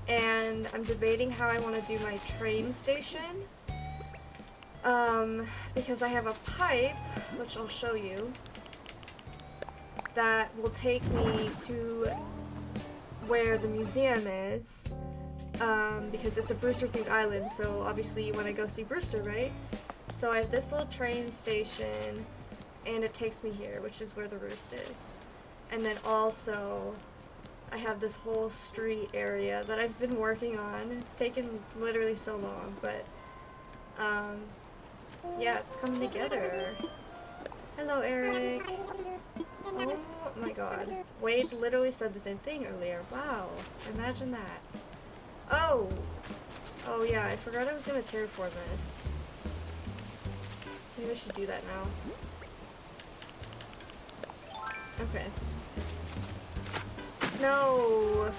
and I'm debating how I want to do my train station. Because I have a pipe, which I'll show you, that will take me to where the museum is, because it's a Brewster themed island, so obviously you want to go see Brewster, right? So I have this little train station, and it takes me here, which is where the roost is. And then also, I have this whole street area that I've been working on. It's taken literally so long, but, yeah, it's coming together. Hello, Eric. Oh my god. Wade literally said the same thing earlier. Wow. Imagine that. Oh! Oh yeah, I forgot I was gonna terraform this. Maybe I should do that now. Okay. No!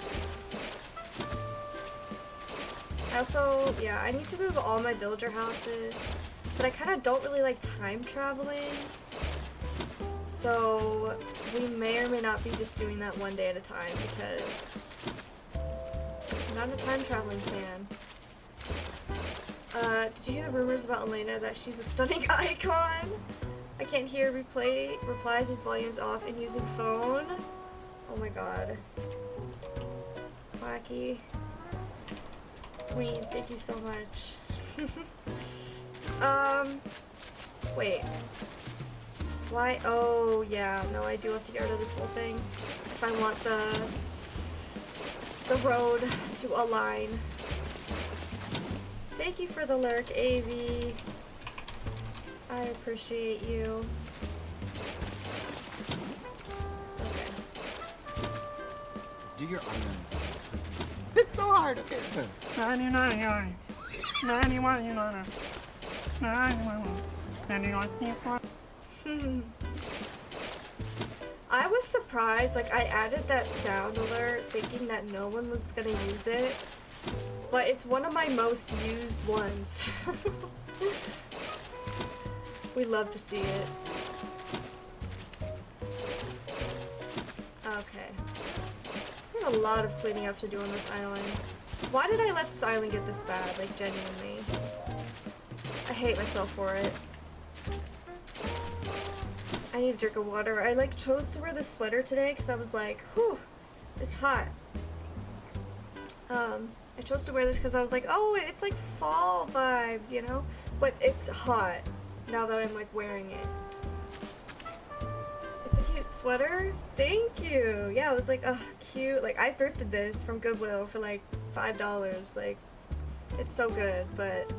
Also, yeah, I need to move all my villager houses, but I kind of don't really like time traveling. So, we may or may not be just doing that one day at a time because I'm not a time traveling fan. Did you hear the rumors about Elena that she's a stunning icon? I can't hear replies as volume's off and using phone. Oh my god. Quacky. Queen, thank you so much. Wait. Why? Oh, yeah, no, I do have to get rid of this whole thing if I want the road to align. Thank you for the lurk, AV. I appreciate you. Okay. Do your island. It's so hard. Okay. 99, 91, 91, I was surprised, like I added that sound alert thinking that no one was gonna use it, but it's one of my most used ones. We love to see it. Okay. We have a lot of cleaning up to do on this island. Why did I let this island get this bad, like genuinely? I hate myself for it. I need a drink of water. I like chose to wear this sweater today because I was like, whew, it's hot. I chose to wear this because I was like, oh, it's like fall vibes, you know? But it's hot now that I'm like wearing it. It's a cute sweater. Thank you. Yeah, it was like, oh, cute. Like I thrifted this from Goodwill for like $5. Like, it's so good, but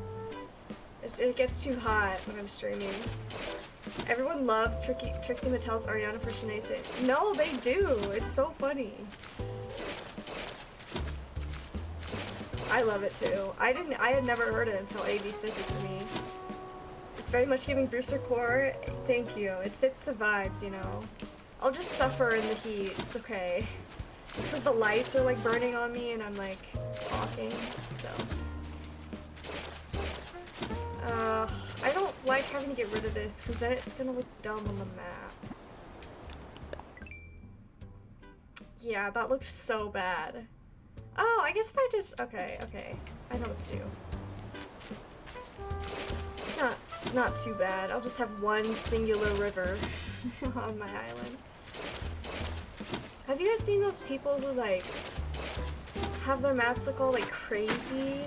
it gets too hot when I'm streaming. Everyone loves Trixie Mattel's Ariana impersonation. No, they do. It's so funny. I love it too. I had never heard it until AV sent it to me. It's very much giving Brewster core. Thank you. It fits the vibes, you know. I'll just suffer in the heat. It's okay. It's because the lights are like burning on me and I'm like talking, so. I don't like having to get rid of this because then it's gonna look dumb on the map. Yeah, that looks so bad. Oh, I guess if I just, okay, I know what to do. It's not too bad. I'll just have one singular river on my island. Have you guys seen those people who like have their maps look all like crazy?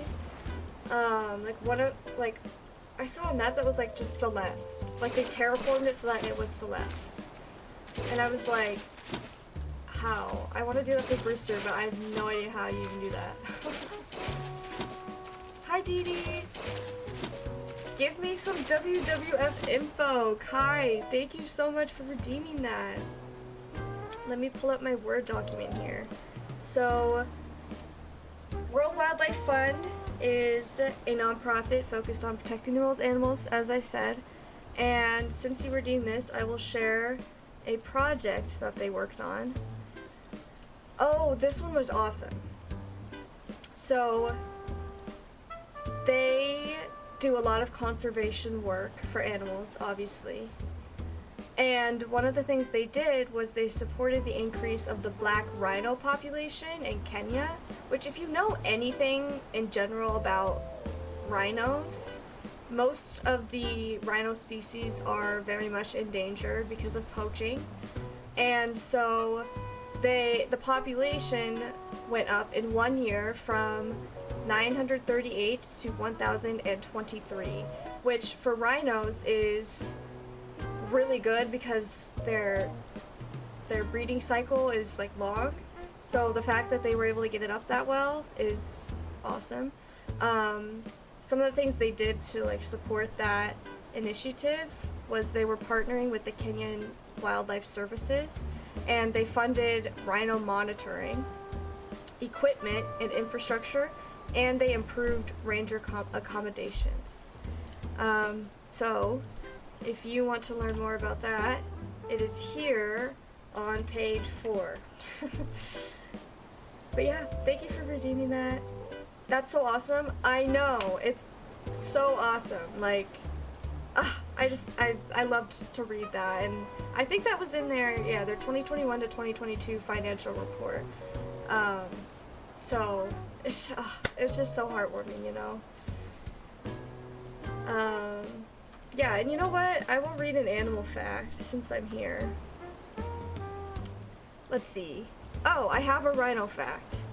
Like I saw a map that was like just Celeste. Like they terraformed it so that it was Celeste. And I was like, how? I want to do that for Brewster, but I have no idea how you can do that. Hi Dee Dee! Give me some WWF info! Kai, thank you so much for redeeming that. Let me pull up my Word document here. So, World Wildlife Fund is a nonprofit focused on protecting the world's animals, as I said. And since you redeemed this, I will share a project that they worked on. Oh, this one was awesome. So, they do a lot of conservation work for animals, obviously. And one of the things they did was they supported the increase of the black rhino population in Kenya, which if you know anything in general about rhinos, most of the rhino species are very much in danger because of poaching. And so the population went up in 1 year from 938 to 1,023, which for rhinos is really good because their breeding cycle is like long. So the fact that they were able to get it up that well is awesome. Some of the things they did to like support that initiative was they were partnering with the Kenyan Wildlife Services, and they funded rhino monitoring equipment and infrastructure, and they improved ranger accommodations. So if you want to learn more about that, it is here on page 4. But yeah, thank you for redeeming that. That's so awesome. I know, it's so awesome. Like, I loved to read that, and I think that was in their 2021 to 2022 financial report. So it's just so heartwarming, you know. Yeah, and you know what? I will read an animal fact since I'm here. Let's see. Oh, I have a rhino fact.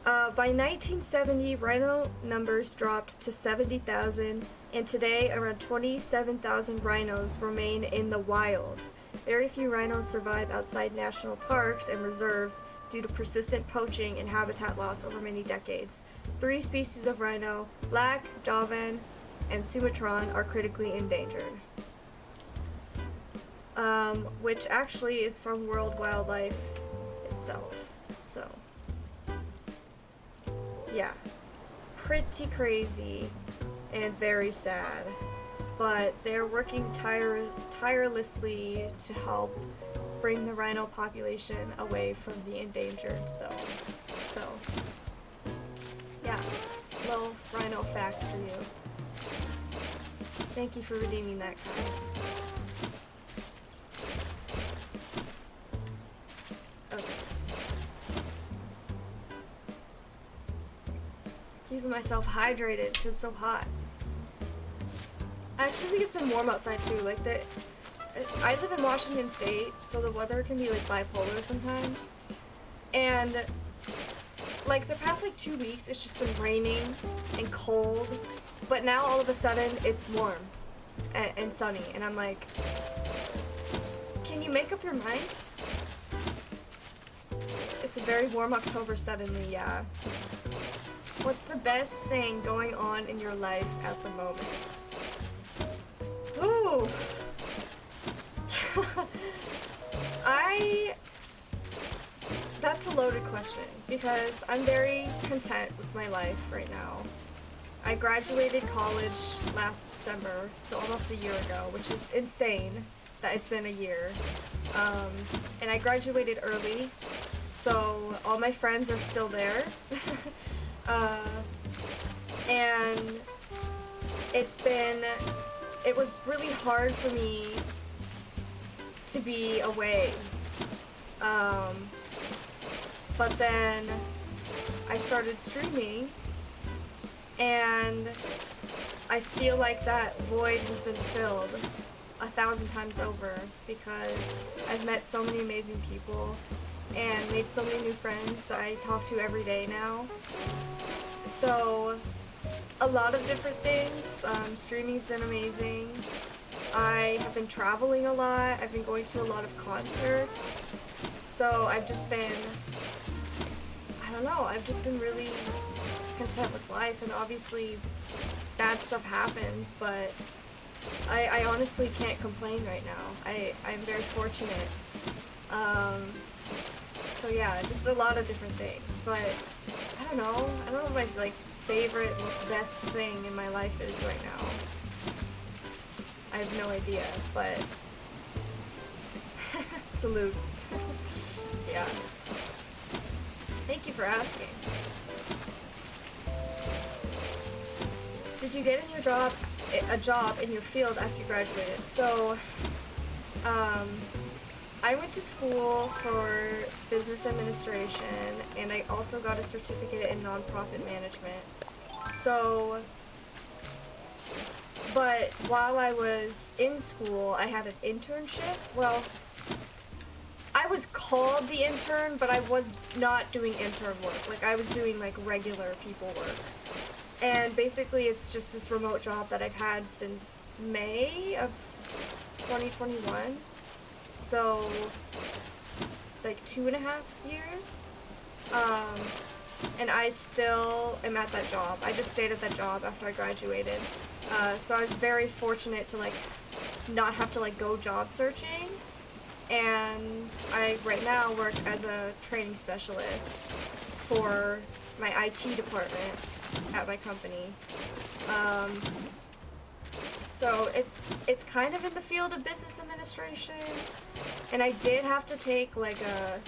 By 1970, rhino numbers dropped to 70,000, and today around 27,000 rhinos remain in the wild. Very few rhinos survive outside national parks and reserves due to persistent poaching and habitat loss over many decades. 3 species of rhino, black, Javan, and Sumatran, are critically endangered. Which actually is from World Wildlife itself. So, yeah, pretty crazy and very sad. But they're working tirelessly to help bring the rhino population away from the endangered. So yeah, little rhino fact for you. Thank you for redeeming that, Kai. Okay. Keeping myself hydrated because it's so hot. I actually think it's been warm outside too. Like I live in Washington State, so the weather can be like bipolar sometimes. And like the past like 2 weeks, it's just been raining and cold. But now all of a sudden it's warm and sunny, and I'm like, can you make up your mind? It's a very warm October suddenly, yeah. What's the best thing going on in your life at the moment? Ooh. That's a loaded question because I'm very content with my life right now. I graduated college last December, so almost a year ago, which is insane that it's been a year. And I graduated early, so all my friends are still there. And it was really hard for me to be away. But then I started streaming, and I feel like that void has been filled 1,000 times over because I've met so many amazing people and made so many new friends that I talk to every day now. So a lot of different things. Streaming's been amazing. I have been traveling a lot. I've been going to a lot of concerts. So I've just been, I've just been really content with life, and obviously bad stuff happens, but I honestly can't complain right now. I'm very fortunate. So yeah, just a lot of different things, but I don't know what my like favorite, most best thing in my life is right now. I have no idea, but salute. Yeah. Thank you for asking. Did you get a job in your field after you graduated? So, I went to school for business administration, and I also got a certificate in nonprofit management. So, but while I was in school, I had an internship. Well, I was called the intern, but I was not doing intern work. Like, I was doing, like, regular people work. And basically it's just this remote job that I've had since May of 2021. So, like 2.5 years. And I still am at that job. I just stayed at that job after I graduated. So I was very fortunate to like not have to like go job searching. And I right now work as a training specialist for my IT department at my company. So it's kind of in the field of business administration, and I did have to take like a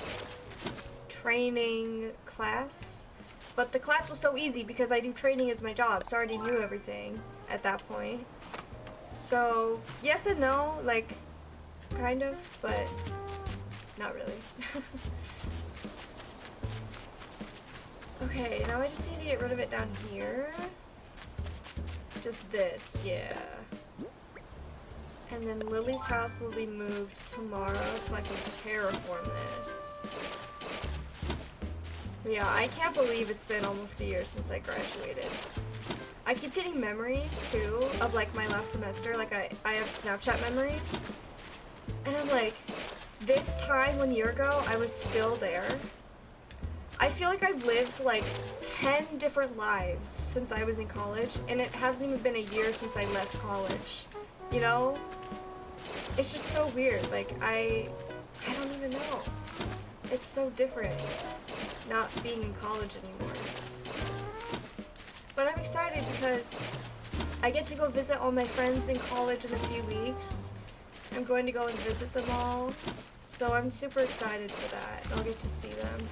training class, but the class was so easy because I do training as my job, so I already knew everything at that point. So yes and no, like kind of, but not really. Okay, now I just need to get rid of it down here. Just this, yeah. And then Lily's house will be moved tomorrow so I can terraform this. Yeah, I can't believe it's been almost a year since I graduated. I keep getting memories too of like my last semester, like I have Snapchat memories. And I'm like, this time 1 year ago, I was still there. I feel like I've lived like 10 different lives since I was in college, and it hasn't even been a year since I left college. You know? It's just so weird. Like, I don't even know. It's so different not being in college anymore. But I'm excited because I get to go visit all my friends in college in a few weeks. I'm going to go and visit them all. So I'm super excited for that. I'll get to see them.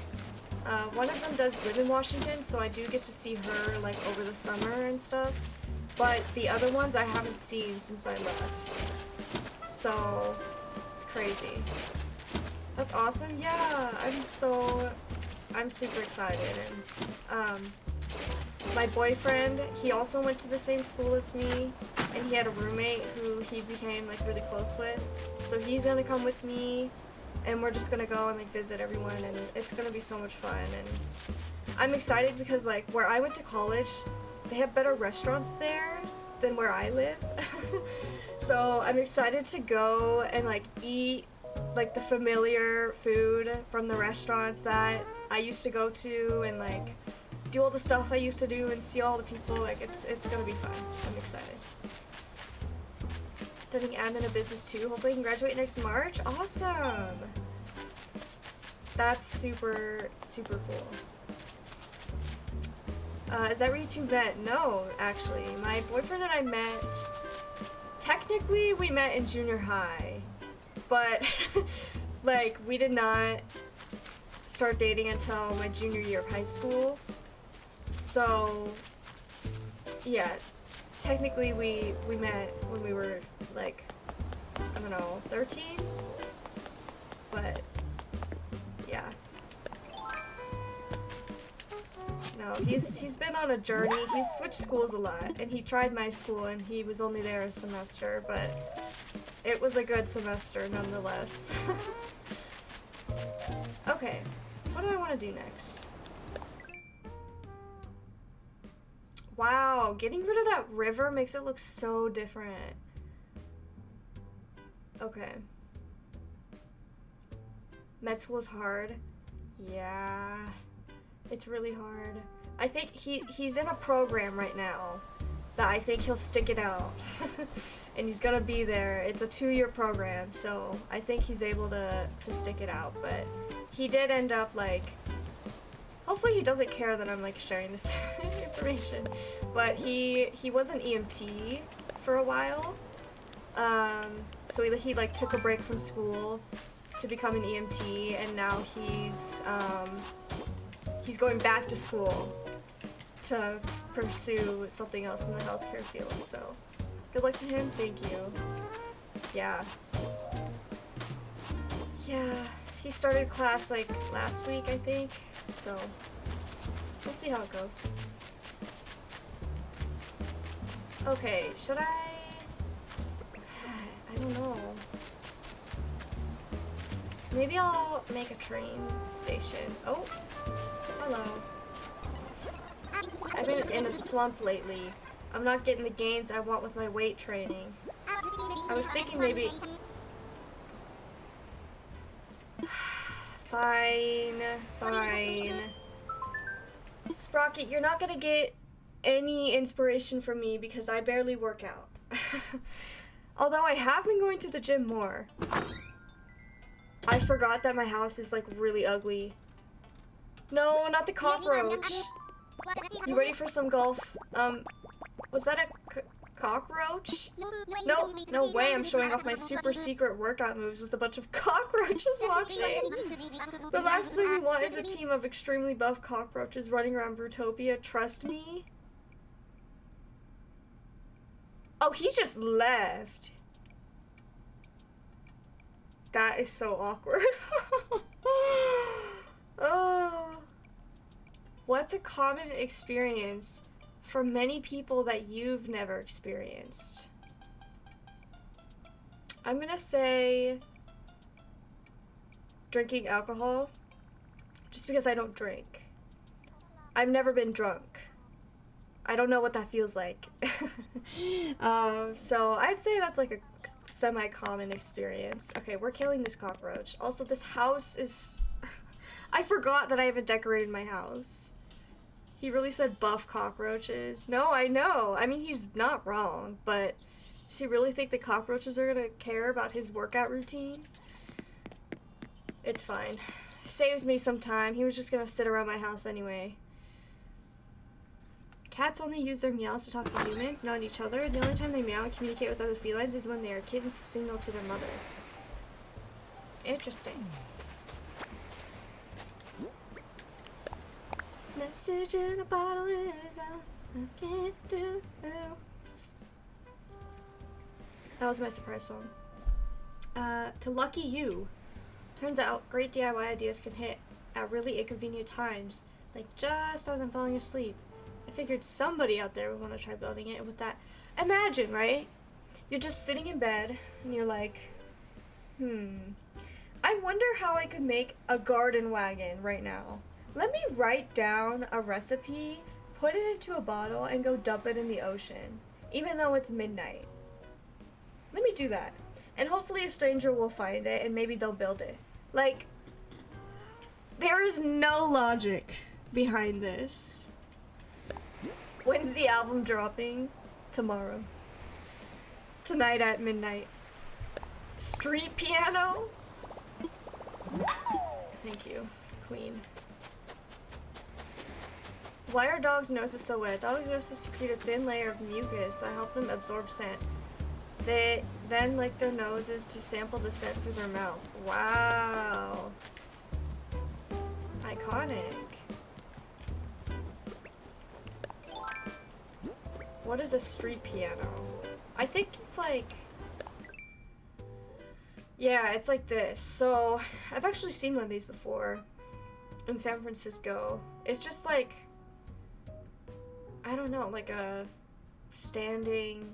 One of them does live in Washington, so I do get to see her like over the summer and stuff. But the other ones I haven't seen since I left. So it's crazy. That's awesome. Yeah, I'm super excited. And my boyfriend, he also went to the same school as me, and he had a roommate who he became like really close with. So he's gonna come with me. And we're just gonna go and like visit everyone, and it's gonna be so much fun. And I'm excited because like where I went to college, they have better restaurants there than where I live. So I'm excited to go and like eat like the familiar food from the restaurants that I used to go to, and like do all the stuff I used to do and see all the people. Like it's gonna be fun. I'm excited. Studying admin of business too. Hopefully I can graduate next March. Awesome. That's super, super cool. Is that where you two met? No, actually. My boyfriend and I met, technically we met in junior high, but like we did not start dating until my junior year of high school. So yeah, technically we met when we were like, I don't know, 13? But yeah. No, he's been on a journey. He's switched schools a lot, and he tried my school and he was only there a semester, but it was a good semester nonetheless. Okay, what do I want to do next? Wow, getting rid of that river makes it look so different. Okay. Med school is hard. Yeah, it's really hard. I think he's in a program right now that I think he'll stick it out. And he's gonna be there. It's a 2-year program, so I think he's able to stick it out. But he did end up like, hopefully he doesn't care that I'm like sharing this information, but he was an EMT for a while. So he like took a break from school to become an EMT, and now he's going back to school to pursue something else in the healthcare field. So good luck to him. Thank you. Yeah. Yeah. He started class like last week, I think. So we'll see how it goes. Okay, should I don't know. Maybe I'll make a train station. Oh, hello. I been in a slump lately. I'm not getting the gains I want with my weight training. I was thinking maybe... Fine, fine. Sprocket, you're not gonna get any inspiration from me because I barely work out. Although I have been going to the gym more. I forgot that my house is like really ugly. No, not the cockroach. You ready for some golf? Was that a cockroach? No, no way I'm showing off my super secret workout moves with a bunch of cockroaches watching. The last thing we want is a team of extremely buff cockroaches running around Brutopia, trust me. Oh, he just left. That is so awkward. Oh. What's a common experience for many people that you've never experienced? I'm gonna say drinking alcohol, just because I don't drink. I've never been drunk. I don't know what that feels like. So I'd say that's like a semi-common experience. Okay, we're killing this cockroach. Also, this house is... I forgot that I haven't decorated my house. He really said buff cockroaches. No, I know. I mean, he's not wrong, but does he really think the cockroaches are gonna care about his workout routine? It's fine. Saves me some time. He was just gonna sit around my house anyway. Cats only use their meows to talk to humans, not each other. The only time they meow and communicate with other felines is when they are kittens to signal to their mother. Interesting. Message in a bottle is all I can do. That was my surprise song. To lucky you. Turns out, great DIY ideas can hit at really inconvenient times, like just as I'm falling asleep. I figured somebody out there would want to try building it with that. Imagine, right? You're just sitting in bed, and you're like, I wonder how I could make a garden wagon right now. Let me write down a recipe, put it into a bottle, and go dump it in the ocean, even though it's midnight. Let me do that. And hopefully a stranger will find it, and maybe they'll build it. Like, there is no logic behind this. When's the album dropping? Tomorrow. Tonight at midnight. Street piano? Thank you, Queen. Why are dogs' noses so wet? Dogs' noses secrete a thin layer of mucus that help them absorb scent. They then lick their noses to sample the scent through their mouth. Wow. Iconic. What is a street piano? I think it's like... Yeah, it's like this. So, I've actually seen one of these before in San Francisco. It's just like... I don't know, like a standing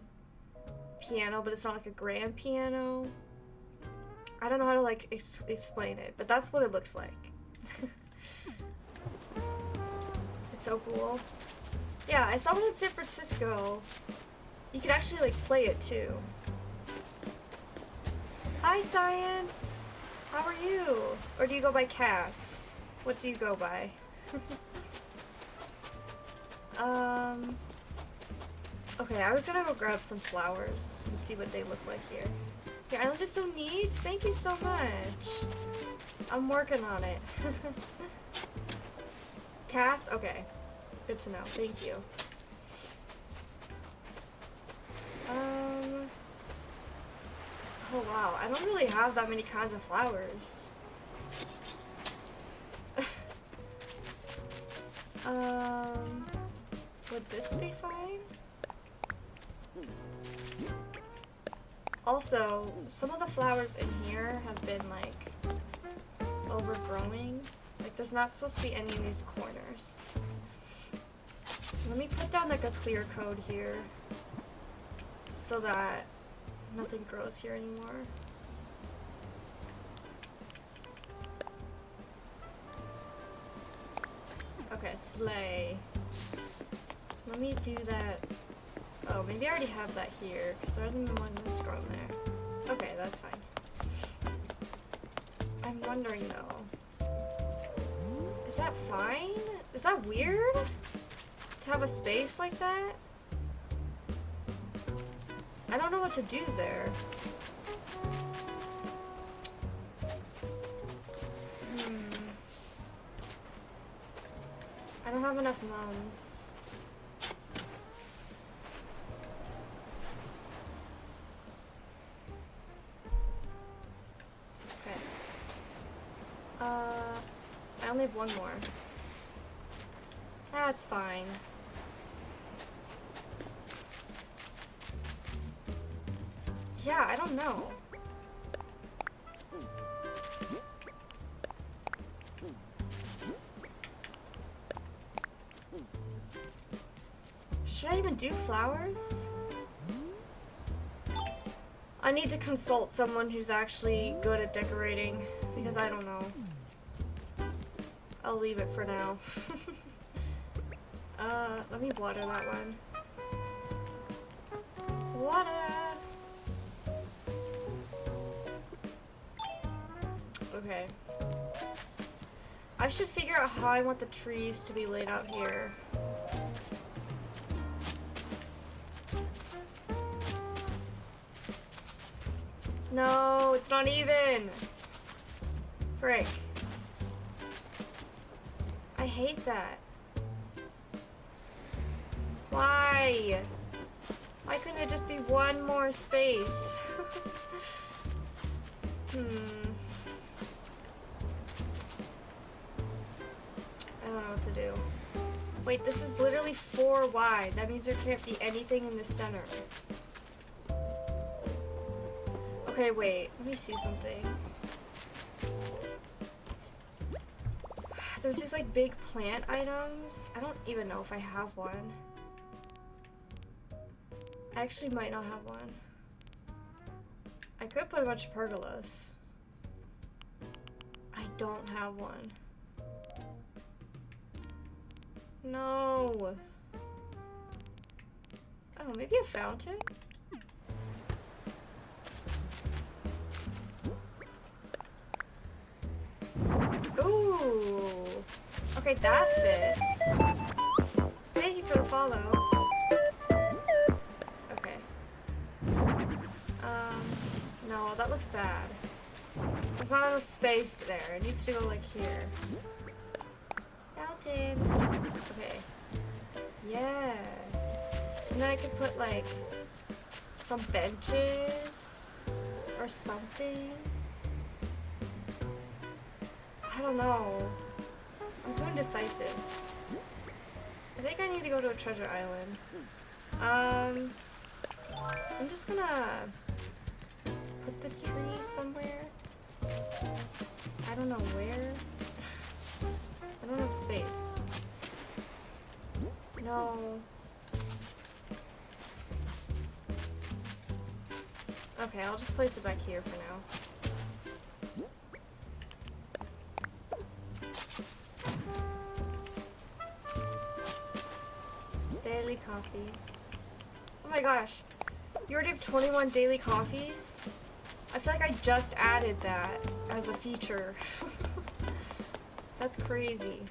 piano, but it's not like a grand piano. I don't know how to like explain it, but that's what it looks like. It's so cool. Yeah, I saw one in San Francisco. You could actually like play it too. Hi, Science! How are you? Or do you go by Cass? What do you go by? Okay, I was gonna go grab some flowers and see what they look like here. Your island is so neat. Thank you so much. I'm working on it. Cass? Okay. Good to know. Thank you. Oh wow, I don't really have that many kinds of flowers. Would this be fine? Also, some of the flowers in here have been like overgrowing. Like there's not supposed to be any in these corners. Let me put down like a clear coat here so that nothing grows here anymore. Okay, slay. Let me do that. Oh, maybe I already have that here, because there hasn't been one that's grown there. Okay, that's fine. I'm wondering though. Is that fine? Is that weird? To have a space like that? I don't know what to do there. I don't have enough mums. Okay. I only have one more. That's fine. Yeah, I don't know. Should I even do flowers? I need to consult someone who's actually good at decorating, because I don't know. I'll leave it for now. Let me water that one. Water! Okay. I should figure out how I want the trees to be laid out here. No, it's not even! Frick. I hate that. Why? Why couldn't it just be one more space? I don't know what to do. Wait, this is literally 4 wide. That means there can't be anything in the center. Okay, wait. Let me see something. There's these like big plant items. I don't even know if I have one. I actually might not have one. I could put a bunch of pergolas. I don't have one. No. Oh, maybe a fountain? Ooh. Okay, that fits. Thank you for the follow. Okay. No, that looks bad. There's not enough space there. It needs to go like here. Fountain. Okay. Yes. And then I could put like some benches or something. I don't know. I'm too indecisive. I think I need to go to a treasure island. I'm just gonna put this tree somewhere. I don't know where. I don't have space. No. Okay, I'll just place it back here for now. Daily coffee. Oh my gosh. You already have 21 daily coffees? I feel like I just added that as a feature. That's crazy.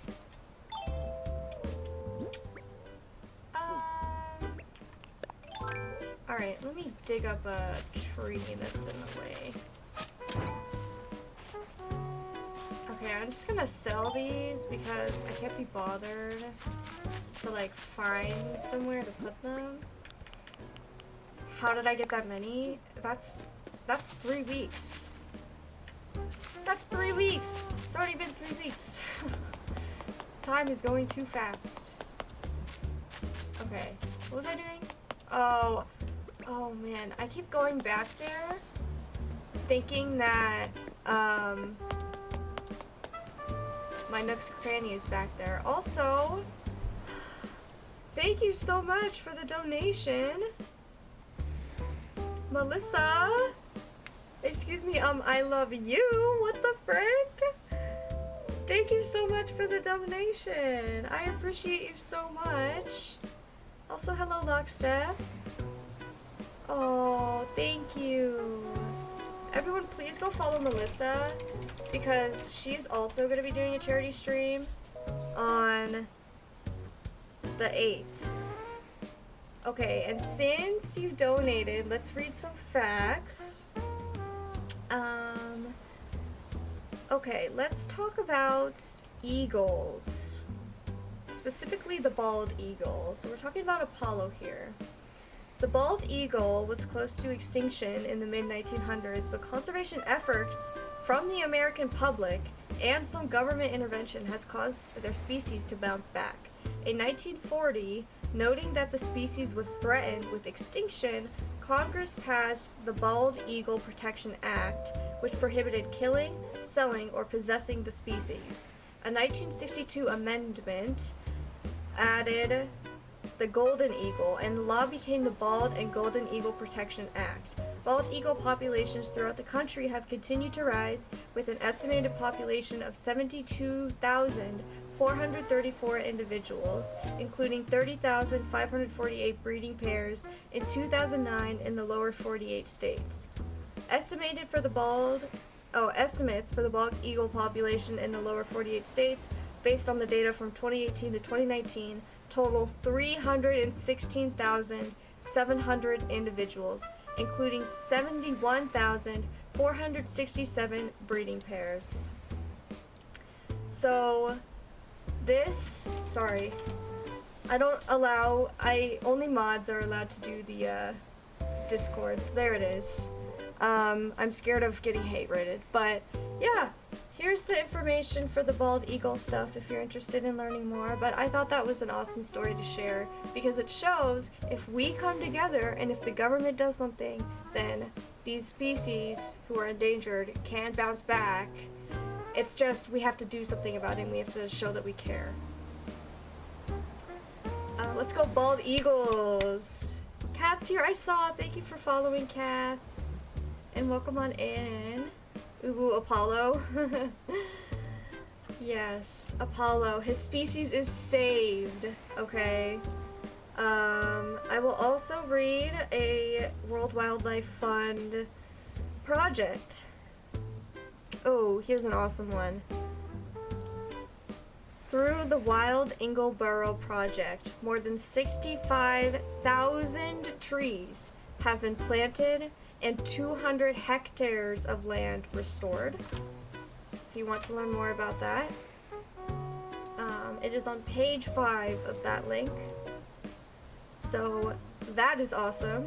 Alright, let me dig up a tree that's in the way. Okay, I'm just gonna sell these because I can't be bothered to like find somewhere to put them. How did I get that many? That's 3 weeks. That's 3 weeks! It's already been 3 weeks. Time is going too fast. Okay, what was I doing? Oh man, I keep going back there thinking that my Nook's Cranny is back there. Also, thank you so much for the donation. Melissa! Excuse me, I love you! What the frick? Thank you so much for the donation. I appreciate you so much. Also, hello, Lockstep. Oh, thank you. Everyone, please go follow Melissa because she's also going to be doing a charity stream on the 8th. Okay, and since you donated, let's read some facts. Okay, let's talk about eagles. Specifically the bald eagle. So we're talking about Apollo here. The bald eagle was close to extinction in the mid-1900s, but conservation efforts from the American public and some government intervention has caused their species to bounce back. In 1940, noting that the species was threatened with extinction, Congress passed the Bald Eagle Protection Act, which prohibited killing, selling, or possessing the species. A 1962 amendment added the golden eagle, and the law became the Bald and Golden Eagle Protection Act. Bald eagle populations throughout the country have continued to rise, with an estimated population of 72,434 individuals, including 30,548 breeding pairs in 2009 in the lower 48 states. Estimates for the bald eagle population in the lower 48 states, based on the data from 2018 to 2019, total 316,700 individuals, including 71,467 breeding pairs. So, only mods are allowed to do the Discord, so there it is. I'm scared of getting hate rated, but yeah, here's the information for the bald eagle stuff if you're interested in learning more. But I thought that was an awesome story to share because it shows if we come together and if the government does something, then these species who are endangered can bounce back. It's just we have to do something about it and we have to show that we care. Let's go bald eagles. Kat's here, I saw. Thank you for following, Kat. And welcome on in. Ooh, Apollo. Yes, Apollo. His species is saved. Okay. I will also read a World Wildlife Fund project. Oh, here's an awesome one. Through the Wild Ingleborough Project, more than 65,000 trees have been planted and 200 hectares of land restored. If you want to learn more about that, it is on page 5 of that link. So that is awesome.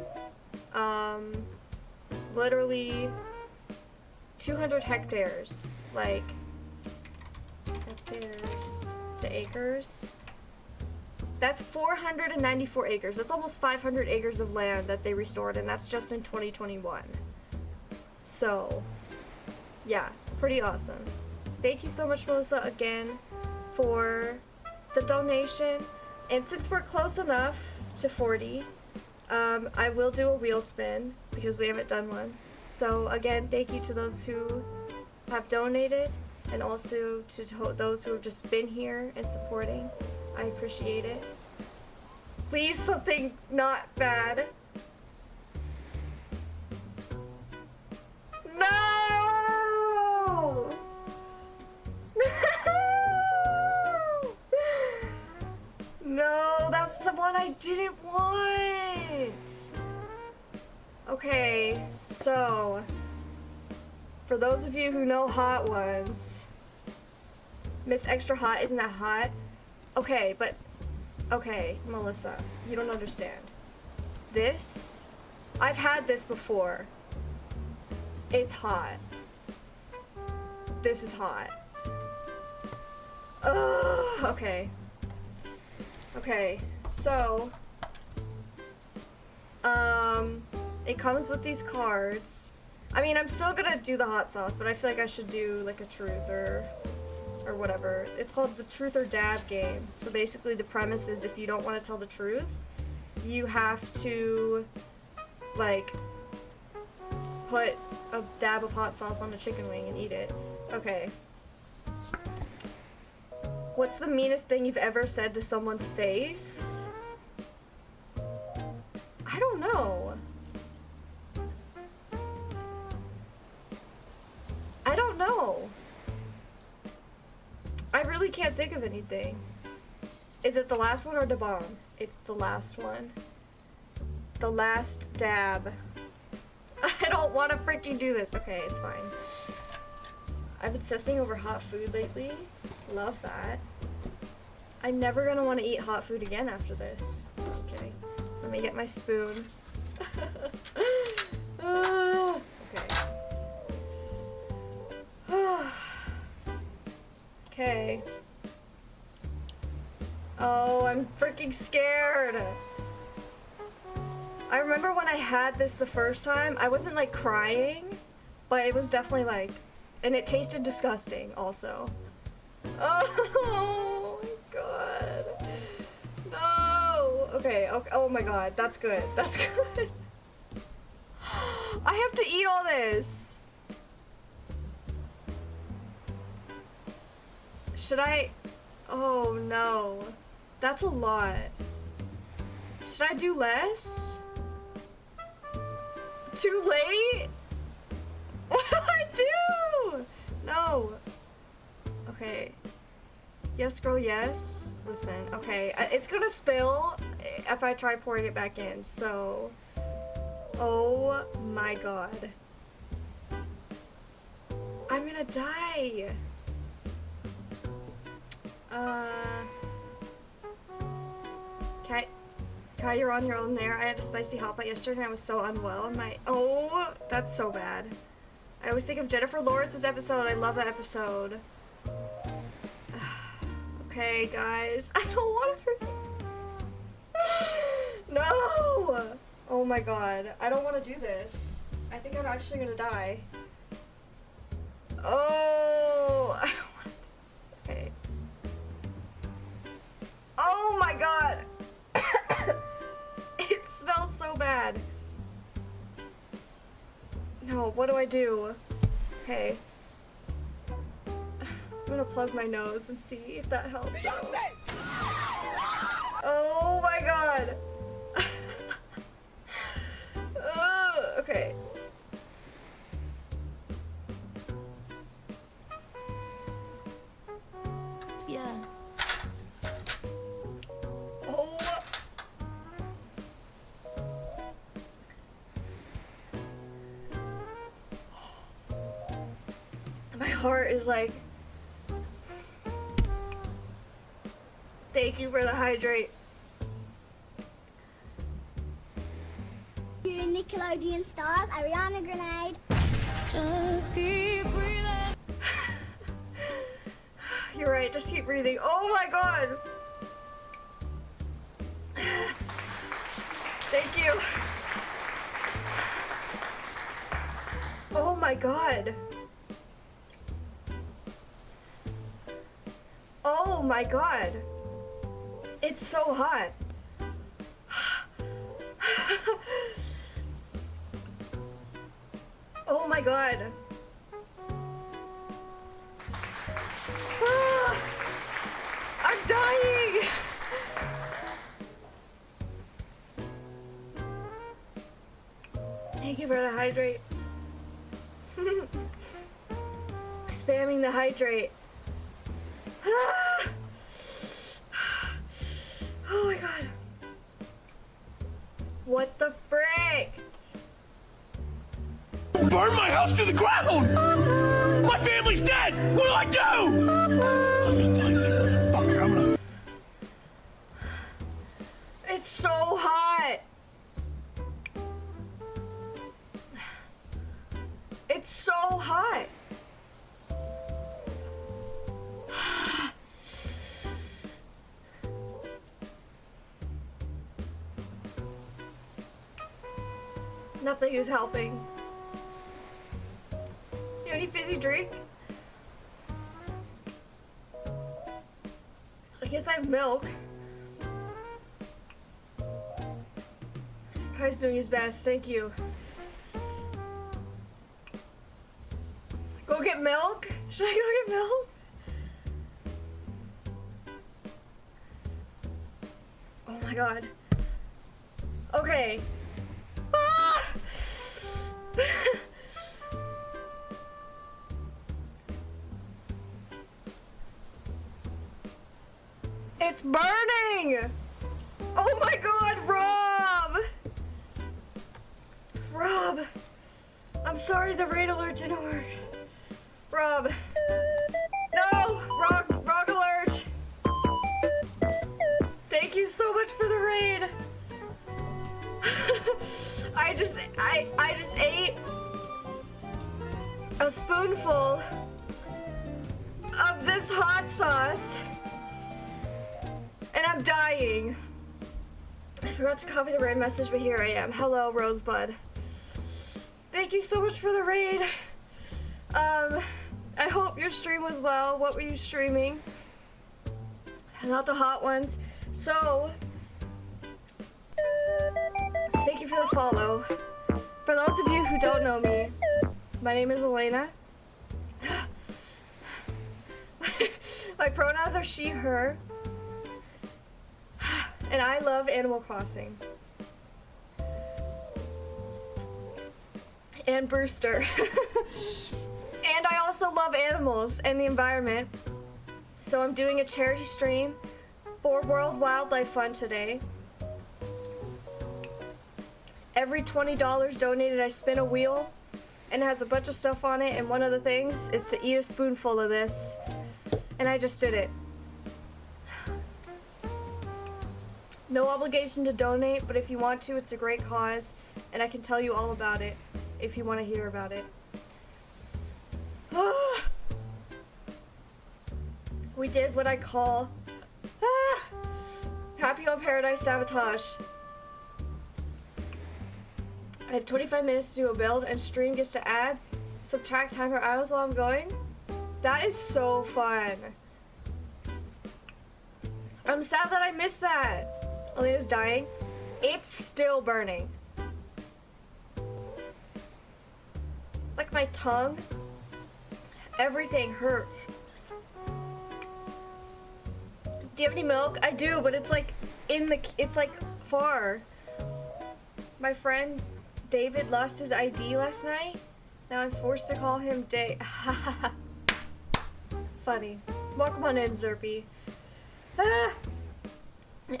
Literally 200 hectares, like hectares to acres. That's 494 acres. That's almost 500 acres of land that they restored, and that's just in 2021. So, yeah, pretty awesome. Thank you so much, Melissa, again, for the donation. And since we're close enough to 40, I will do a wheel spin, because we haven't done one. So, again, thank you to those who have donated, and also to those who have just been here and supporting. I appreciate it. Please, something not bad. No! No, that's the one I didn't want. Okay, so for those of you who know hot ones, Miss Extra Hot isn't that hot? Okay, but okay, Melissa, you don't understand. This, I've had this before. It's hot. This is hot. Ugh, okay. Okay, so, it comes with these cards. I mean, I'm still gonna do the hot sauce, but I feel like I should do like a truth or whatever. It's called the truth or dab game. So basically the premise is if you don't want to tell the truth, you have to like put a dab of hot sauce on a chicken wing and eat it. Okay. What's the meanest thing you've ever said to someone's face? I don't know. I don't know. I really can't think of anything. Is it the last one or the bomb? It's the last one. The last dab. I don't want to freaking do this. Okay, it's fine. I've been obsessing over hot food lately. Love that. I'm never gonna want to eat hot food again after this. Okay, let me get my spoon. Okay. Okay. Oh, I'm freaking scared. I remember when I had this the first time, I wasn't like crying, but it was definitely like, and it tasted disgusting also. Oh my god. No. Okay, okay. Oh my god, that's good. That's good. I have to eat all this. Should I? Oh no. That's a lot. Should I do less? Too late? What do I do? No. Okay. Yes, girl, yes. Listen, okay. It's gonna spill if I try pouring it back in, so. Oh my god. I'm gonna die. Kai, you're on your own there. I had a spicy hot pot yesterday and I was so unwell. Oh, that's so bad. I always think of Jennifer Lawrence's episode. I love that episode. Okay, guys. I don't want to No! Oh my god. I don't want to do this. I think I'm actually gonna die. Oh! I don't want to. Okay. Oh my god! It smells so bad. No, what do I do? Okay. I'm gonna plug my nose and see if that helps out. Oh my god! Okay. Yeah. Oh. My heart is like. Thank you for the hydrate. Your Nickelodeon stars, Ariana Grande. Just keep breathing. You're right, just keep breathing. Oh my god! Thank you. Oh my god. Oh my god. It's so hot. Oh my god. Ah, I'm dying. Thank you for the hydrate. Spamming the hydrate. Ah. Oh my god. What the frick? Burn my house to the ground! My family's dead! What do I do? I'm gonna find you. Fucker, I'm gonna... It's so hot. It's so hot. Nothing is helping. You have any fizzy drink? I guess I have milk. Kai's doing his best, thank you. Go get milk? Should I go get milk? Oh my god. Okay. It's burning! Oh my god, Rob! Rob! I'm sorry the raid alert didn't work. Rob. No! Wrong alert! Thank you so much for the raid! I just ate a spoonful of this hot sauce and I'm dying. I forgot to copy the raid message, but here I am. Hello, Rosebud. Thank you so much for the raid. I hope your stream was well. What were you streaming? Not the hot ones. So, thank you for the follow. For those of you who don't know me, my name is Elena. My pronouns are she, her. And I love Animal Crossing. And Brewster. And I also love animals and the environment. So I'm doing a charity stream for World Wildlife Fund today. Every $20 donated, I spin a wheel and it has a bunch of stuff on it, and one of the things is to eat a spoonful of this. And I just did it. No obligation to donate, but if you want to, it's a great cause, and I can tell you all about it if you want to hear about it. We did what I call Happy on Paradise Sabotage. I have 25 minutes to do a build, and stream gets to add, subtract timer hours while I'm going. That is so fun. I'm sad that I missed that. Elena's dying. It's still burning. Like my tongue. Everything hurts. Do you have any milk? I do, but it's like it's like far. My friend David lost his ID last night. Now I'm forced to call him Funny. Welcome on in, Zerpy.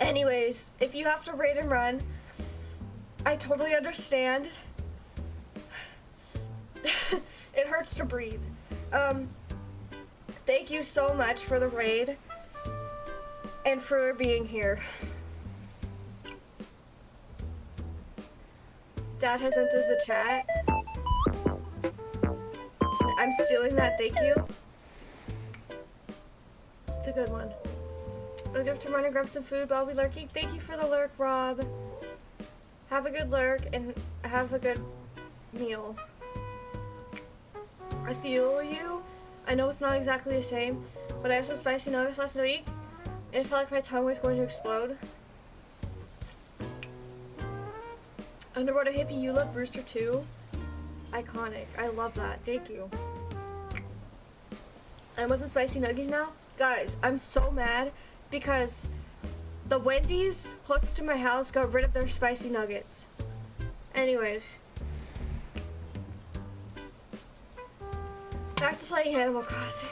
Anyways, if you have to raid and run, I totally understand. It hurts to breathe. Thank you so much for the raid and for being here. Dad has entered the chat. I'm stealing that, thank you. It's a good one. I'll give to run and grab some food, but I'll be lurking. Thank you for the lurk, Rob. Have a good lurk and have a good meal. I feel you. I know it's not exactly the same, but I had some spicy nuggets last week, and it felt like my tongue was going to explode. Underwater hippie, you love Brewster too? Iconic. I love that. Thank you. And what's the spicy nuggies now? Guys, I'm so mad because the Wendy's closest to my house got rid of their spicy nuggets. Anyways. Back to playing Animal Crossing.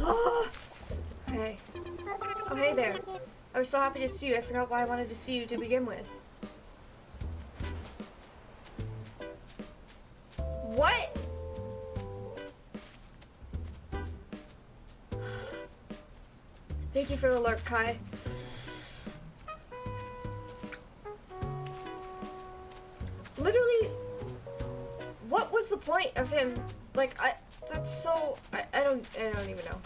Oh, okay. Oh, hey there. I was so happy to see you. I forgot why I wanted to see you to begin with. What? Thank you for the lurk, Kai. Literally, what was the point of him? Like, that's so, I don't even know.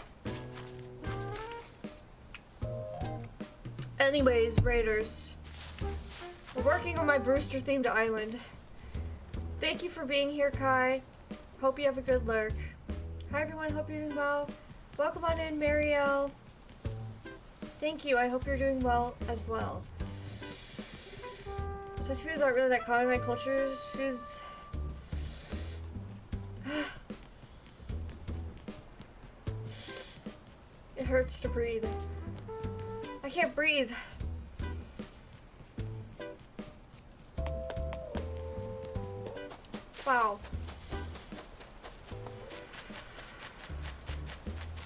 Anyways, Raiders, we're working on my Brewster-themed island. Thank you for being here, Kai. Hope you have a good lurk. Hi, everyone. Hope you're doing well. Welcome on in, Marielle. Thank you. I hope you're doing well as well. Such foods aren't really that common in my culture. Foods. It hurts to breathe. I can't breathe. Wow.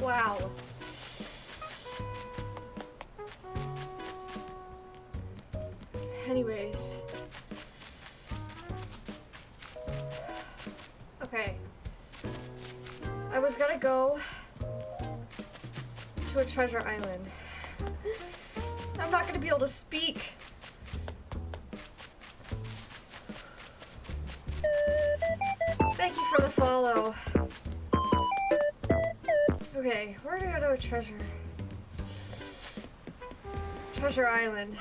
Wow. Anyways. Okay. I was gonna go to a treasure island. I'm not gonna be able to speak. Thank you for the follow. Okay, we're gonna go to a treasure island.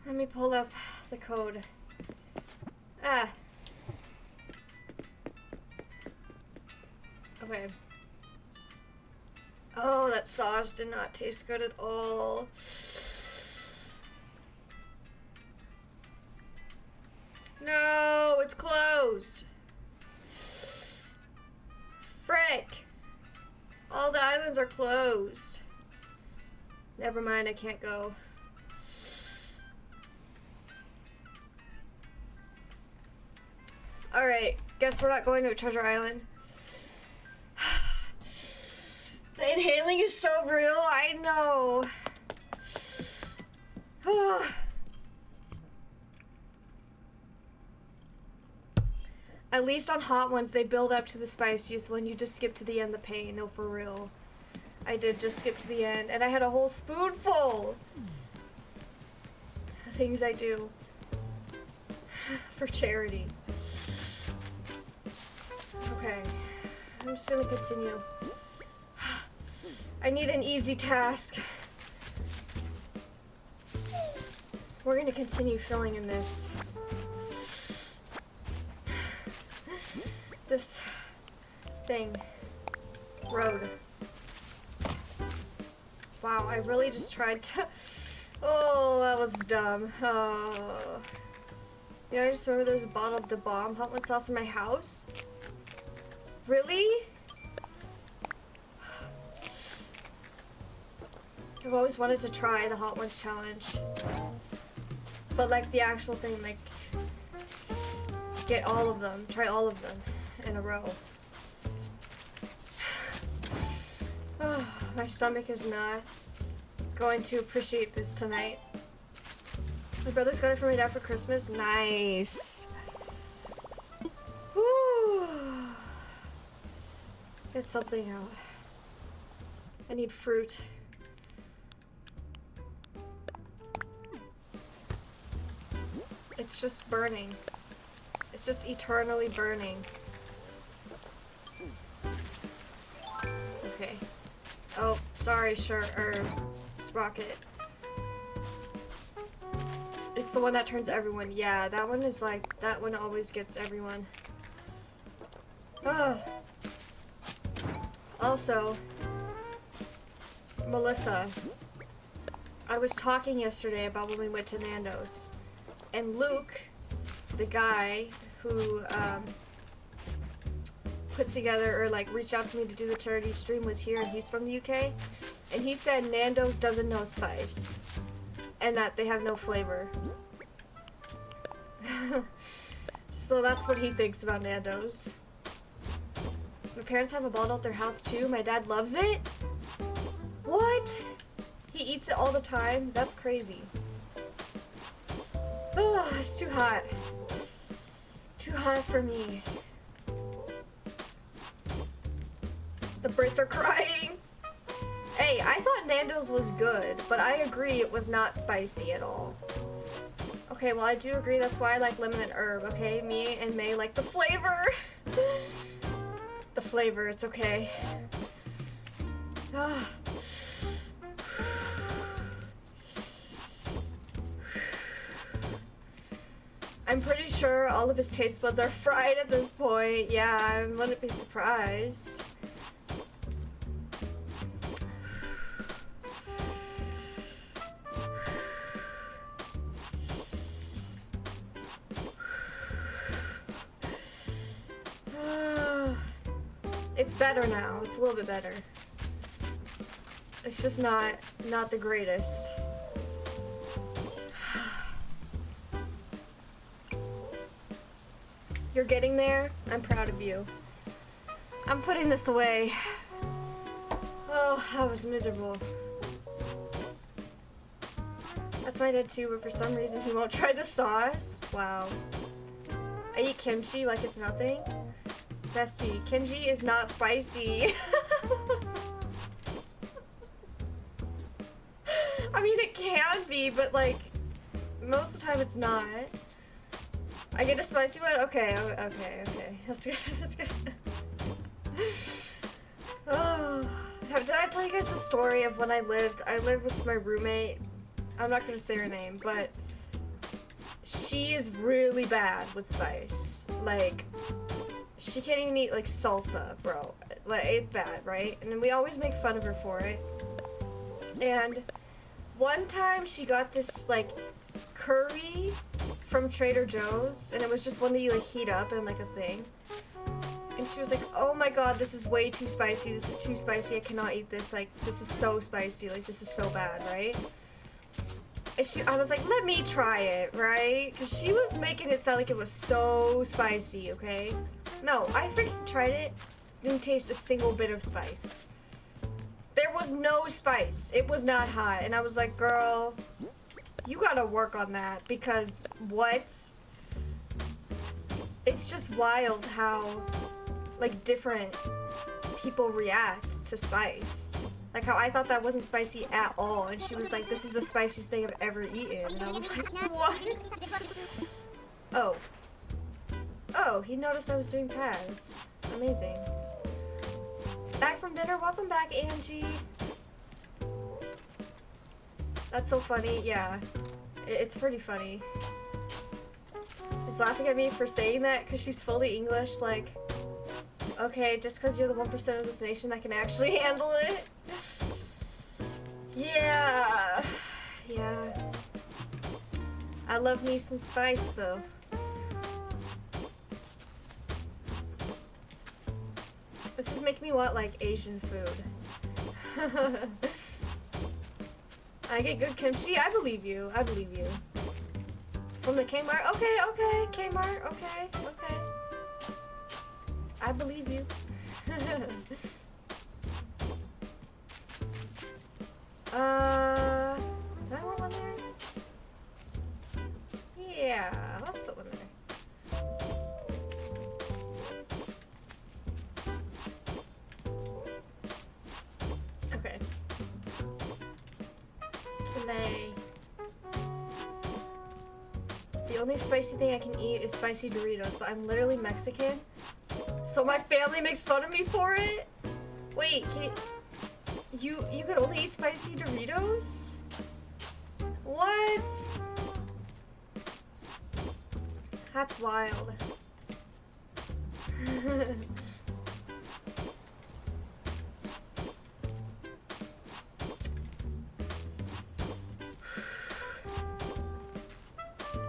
Let me pull up the code. Ah. Okay. Oh, that sauce did not taste good at all. No, it's closed. Frick. All the islands are closed. Never mind, I can't go. Alright, guess we're not going to a treasure island. The inhaling is so real, I know. At least on hot ones, they build up to the spiciest one. You just skip to the end, the pain. No, for real. I did just skip to the end, and I had a whole spoonful. The things I do for charity. Okay, I'm just gonna continue. I need an easy task. We're gonna continue filling in this thing. Road. Wow, I really just tried to... Oh, that was dumb. Oh. You know, I just remember there was a bottle of Da Bomb hot one sauce in my house. Really? I've always wanted to try the Hot Ones challenge. But like the actual thing, like get all of them, try all of them in a row. Oh, my stomach is not going to appreciate this tonight. My brother's got it for my dad for Christmas. Nice. Woo. Get something out. I need fruit. It's just burning. It's just eternally burning. Okay. Oh, sorry, it's Rocket. It's the one that turns everyone. Yeah, that one is like, that one always gets everyone. Ugh. Also, Melissa, I was talking yesterday about when we went to Nando's. And Luke, the guy who put together or like reached out to me to do the charity stream was here, and he's from the UK. And he said Nando's doesn't know spice and that they have no flavor. So that's what he thinks about Nando's. My parents have a bottle at their house too. My dad loves it. What? He eats it all the time? That's crazy. Oh, it's too hot. Too hot for me. The Brits are crying. Hey, I thought Nando's was good, but I agree it was not spicy at all. Okay, well I do agree that's why I like lemon and herb, okay? Me and May like the flavor. The flavor, it's okay. Ah. I'm pretty sure all of his taste buds are fried at this point. Yeah, I wouldn't be surprised. It's better now. It's a little bit better. It's just not the greatest. You're getting there. I'm proud of you. I'm putting this away. Oh, that was miserable. That's my dad too, but for some reason he won't try the sauce. Wow. I eat kimchi like it's nothing. Bestie, kimchi is not spicy. I mean, it can be, but like, most of the time it's not. I get a spicy one? Okay. That's good, that's good. Oh. Did I tell you guys the story of when I lived with my roommate? I'm not gonna say her name, but she is really bad with spice. Like, she can't even eat like salsa, bro. Like, it's bad, right? And we always make fun of her for it. And one time she got this like curry from Trader Joe's, and it was just one that you like heat up and like a thing. And she was like, oh my god, this is way too spicy. This is too spicy. I cannot eat this. Like, this is so spicy. Like, this is so bad, right? And I was like, let me try it, right? Because she was making it sound like it was so spicy, okay? No, I freaking tried it. Didn't taste a single bit of spice. There was no spice. It was not hot. And I was like, girl, you gotta work on that. Because, what? It's just wild how, like, different people react to spice. Like how I thought that wasn't spicy at all, and she was like, this is the spiciest thing I've ever eaten. And I was like, what? Oh, he noticed I was doing pads. Amazing. Back from dinner? Welcome back, Angie. That's so funny, yeah. It's pretty funny. She's laughing at me for saying that because she's fully English, like, okay, just because you're the 1% of this nation that can actually handle it. Yeah. I love me some spice, though. This is making me want, like, Asian food. I get good kimchi? I believe you. From the Kmart? Okay, Kmart, okay. I believe you. Do I want one there? Yeah, let's put one there. Okay. Slay. The only spicy thing I can eat is spicy Doritos, but I'm literally Mexican. So my family makes fun of me for it? Wait, you could only eat spicy Doritos? What? That's wild.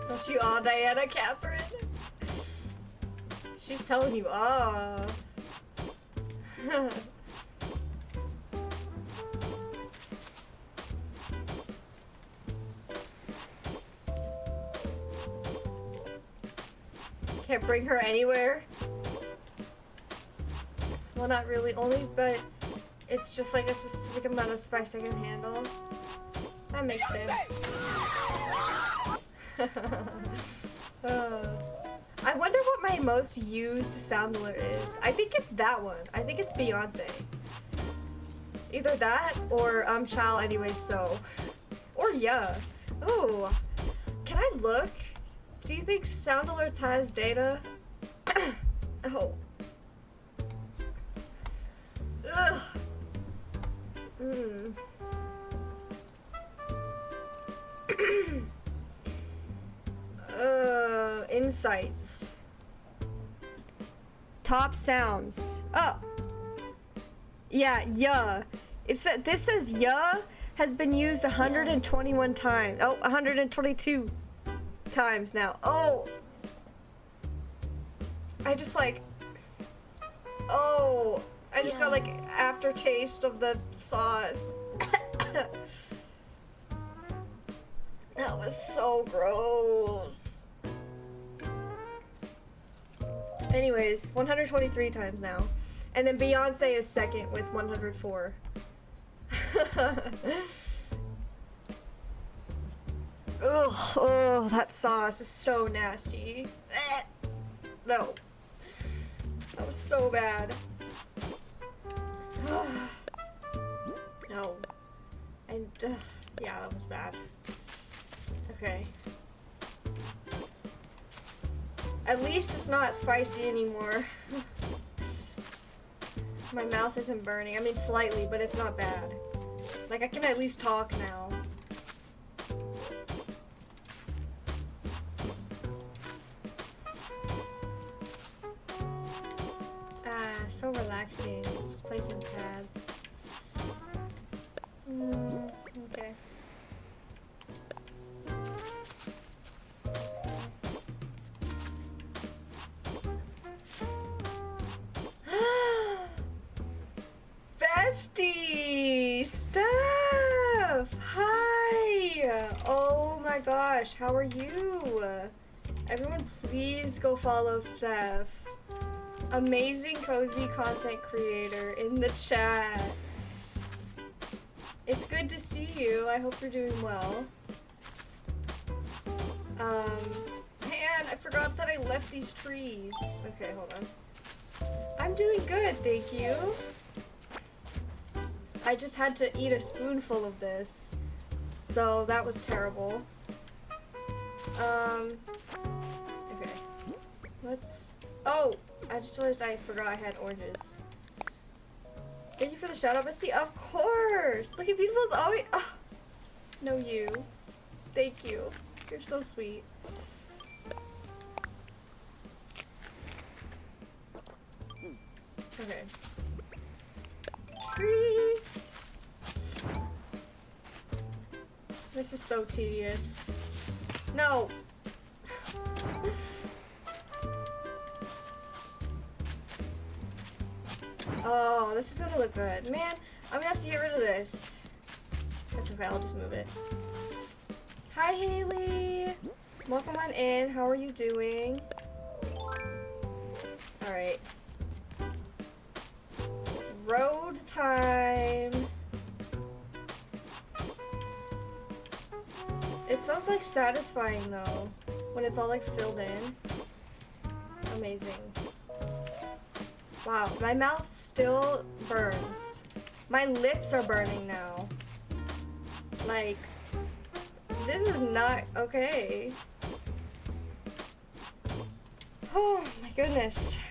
Don't you aw, Diana Catherine? She's telling you off. Can't bring her anywhere. Well, not really, but it's just like a specific amount of spice I can handle. That makes sense. I wonder what my most used sound alert is. I think it's that one. I think it's Beyonce. Either that or Child Anyway So. Or yeah. Ooh. Can I look? Do you think Sound Alerts has data? Oh. Ugh. Insights. Top sounds. Oh. Yeah. This says yeah has been used 121 times. Oh, 122 times now. Oh. I just got like aftertaste of the sauce. was so gross. Anyways, 123 times now. And then Beyonce is second with 104. Ugh, oh, that sauce is so nasty. No. That was so bad. No. And, yeah, that was bad. Okay. At least it's not spicy anymore. My mouth isn't burning. I mean, slightly, but it's not bad. Like, I can at least talk now. So relaxing. Just play some pads. Okay. Bestie! Steph! Hi! Oh my gosh, how are you? Everyone please go follow Steph. Amazing cozy content creator in the chat. It's good to see you. I hope you're doing well. Man, I forgot that I left these trees. Okay, hold on. I'm doing good, thank you. I just had to eat a spoonful of this, so that was terrible. Okay. Let's... Oh! I just realized I forgot I had oranges. Thank you for the shout out, Bestie. Of course! Looking beautiful as always. Oh, no, you. Thank you. You're so sweet. Okay. Trees! This is so tedious. No! Oh, this is gonna look good. Man, I'm gonna have to get rid of this. That's okay, I'll just move it. Hi, Haley! Welcome on in. How are you doing? Alright. Road time. It sounds like satisfying though, when it's all like filled in. Amazing. Wow, my mouth still burns. My lips are burning now. Like, this is not okay. Oh my goodness.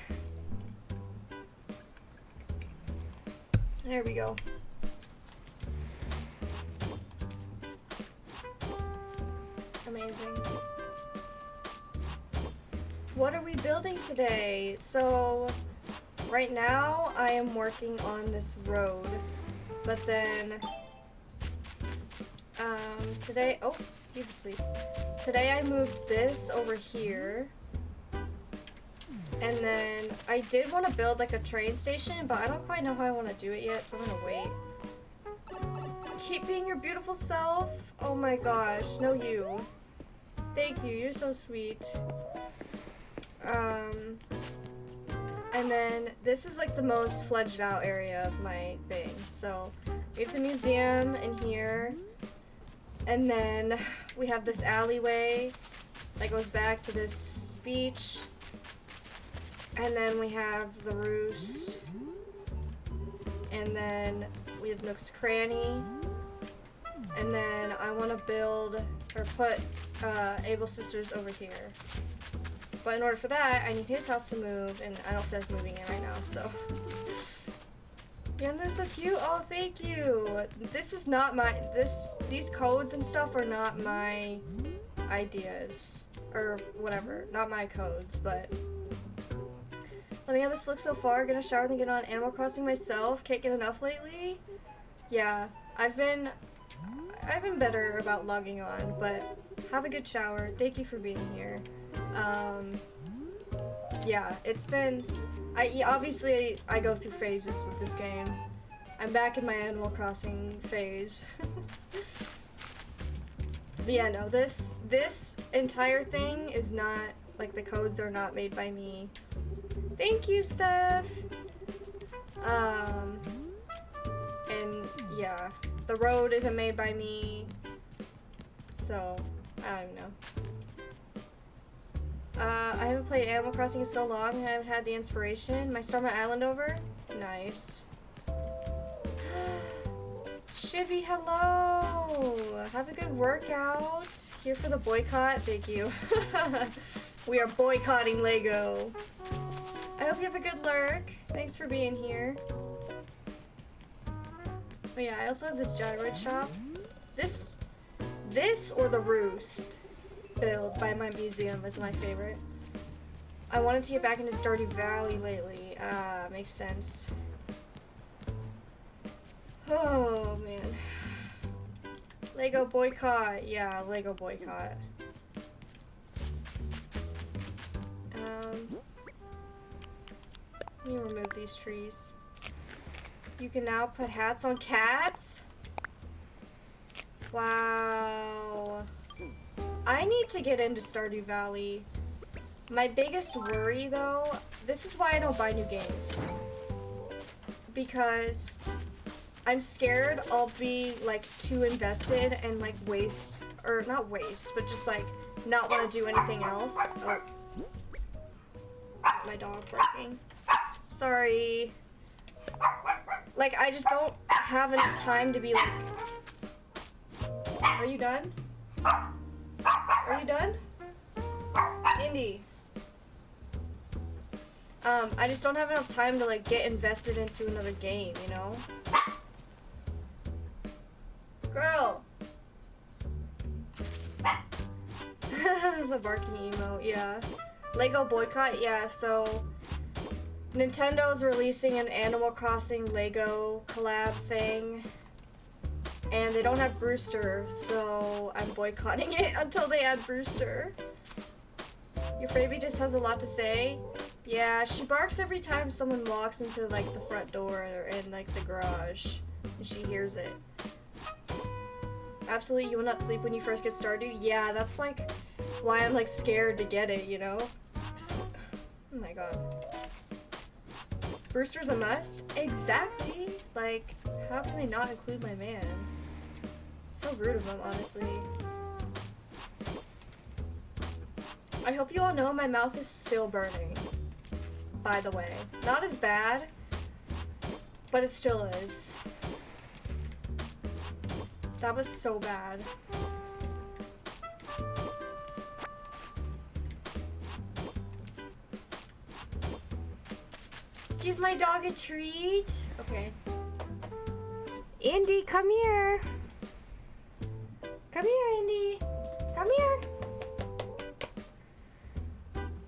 There we go. Amazing. What are we building today? So, right now I am working on this road, but then, today, oh, he's asleep. Today I moved this over here, and then I did want to build like a train station, but I don't quite know how I want to do it yet, so I'm gonna wait. Keep being your beautiful self. Oh my gosh, no you. Thank you, you're so sweet. And then this is like the most fledged out area of my thing. So we have the museum in here, and then we have this alleyway that goes back to this beach, and then we have the roost, and then we have Nook's Cranny, and then I want to build or put Able Sisters over here. But in order for that, I need his house to move, and I don't feel like moving in right now, so. Yanda's so cute. Oh, thank you. This is not my, these codes and stuff are not my ideas, or whatever, not my codes, but. Let me know how this looks so far. Gonna shower, then get on Animal Crossing myself. Can't get enough lately. Yeah, I've been better about logging on, but have a good shower. Thank you for being here. Yeah, it's been, obviously I go through phases with this game. I'm back in my Animal Crossing phase. But yeah, no, this entire thing is not, like, the codes are not made by me. Thank you, Steph! And yeah, the road isn't made by me, so I don't know. I haven't played Animal Crossing in so long and I haven't had the inspiration. My Start My Island over? Nice. Shivy, hello! Have a good workout. Here for the boycott? Thank you. We are boycotting Lego. I hope you have a good lurk. Thanks for being here. Oh yeah, I also have this gyroid shop. This or the Roost build by my museum is my favorite. I wanted to get back into Stardew Valley lately. Makes sense. Oh man. Lego boycott. Yeah, Lego boycott. Let me remove these trees. You can now put hats on cats? Wow. I need to get into Stardew Valley. My biggest worry though, this is why I don't buy new games. Because I'm scared I'll be like too invested and like waste, or not waste, but just like not want to do anything else. Oh. My dog barking. Sorry. Like, I just don't have enough time to be like... Are you done? Are you done? Indy. I just don't have enough time to like get invested into another game, you know? Girl! The barking emote, yeah. Lego boycott, yeah, so Nintendo's releasing an Animal Crossing Lego collab thing, and they don't have Brewster, so I'm boycotting it until they add Brewster. Your Fravy just has a lot to say. Yeah, she barks every time someone walks into like the front door or in like the garage, and she hears it. Absolutely, you will not sleep when you first get Stardew? Yeah, that's like why I'm like scared to get it, you know? Oh my god. Brewster's a must? Exactly! Like, how can they not include my man? It's so rude of them, honestly. I hope you all know my mouth is still burning. By the way. Not as bad, but it still is. That was so bad. Give my dog a treat. Okay. Indy, come here. Come here, Indy. Come here.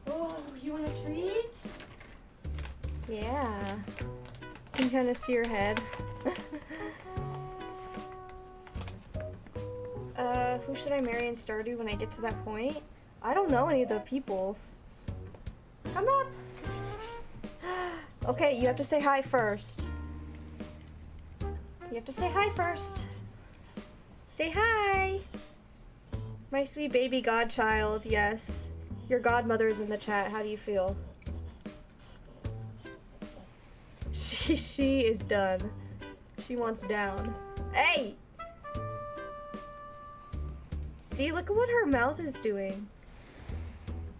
Oh, you want a treat? Yeah. You can kind of see her head. Who should I marry in Stardew when I get to that point? I don't know any of the people. Come up. Okay, you have to say hi first. You have to say hi first. Say hi. My sweet baby godchild, yes. Your godmother is in the chat. How do you feel? She is done. She wants down. Hey! See, look at what her mouth is doing.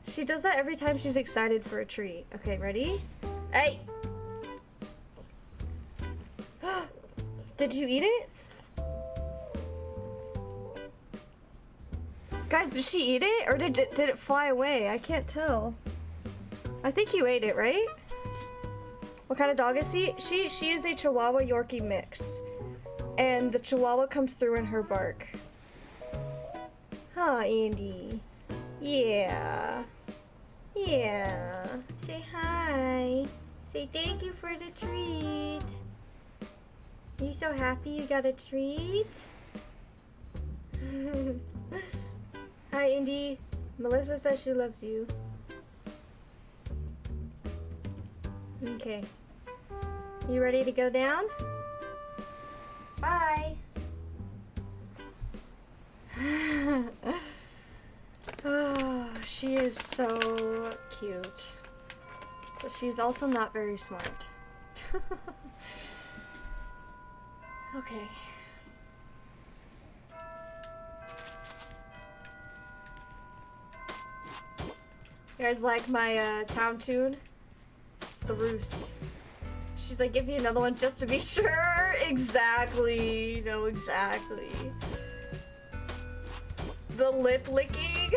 She does that every time she's excited for a treat. Okay, ready? Hey! Did you eat it? Guys, did she eat it? Or did it fly away? I can't tell. I think you ate it, right? What kind of dog is she? She is a Chihuahua Yorkie mix. And the Chihuahua comes through in her bark. Huh, Andy? Yeah. Yeah. Say hi. Say thank you for the treat. Are you so happy you got a treat? Hi, Indy. Melissa says she loves you. Okay. You ready to go down? Bye. is so cute. But she's also not very smart. Okay. You guys like my town tune? It's the Roost. She's like, give me another one just to be sure. Exactly. No, exactly. The lip licking.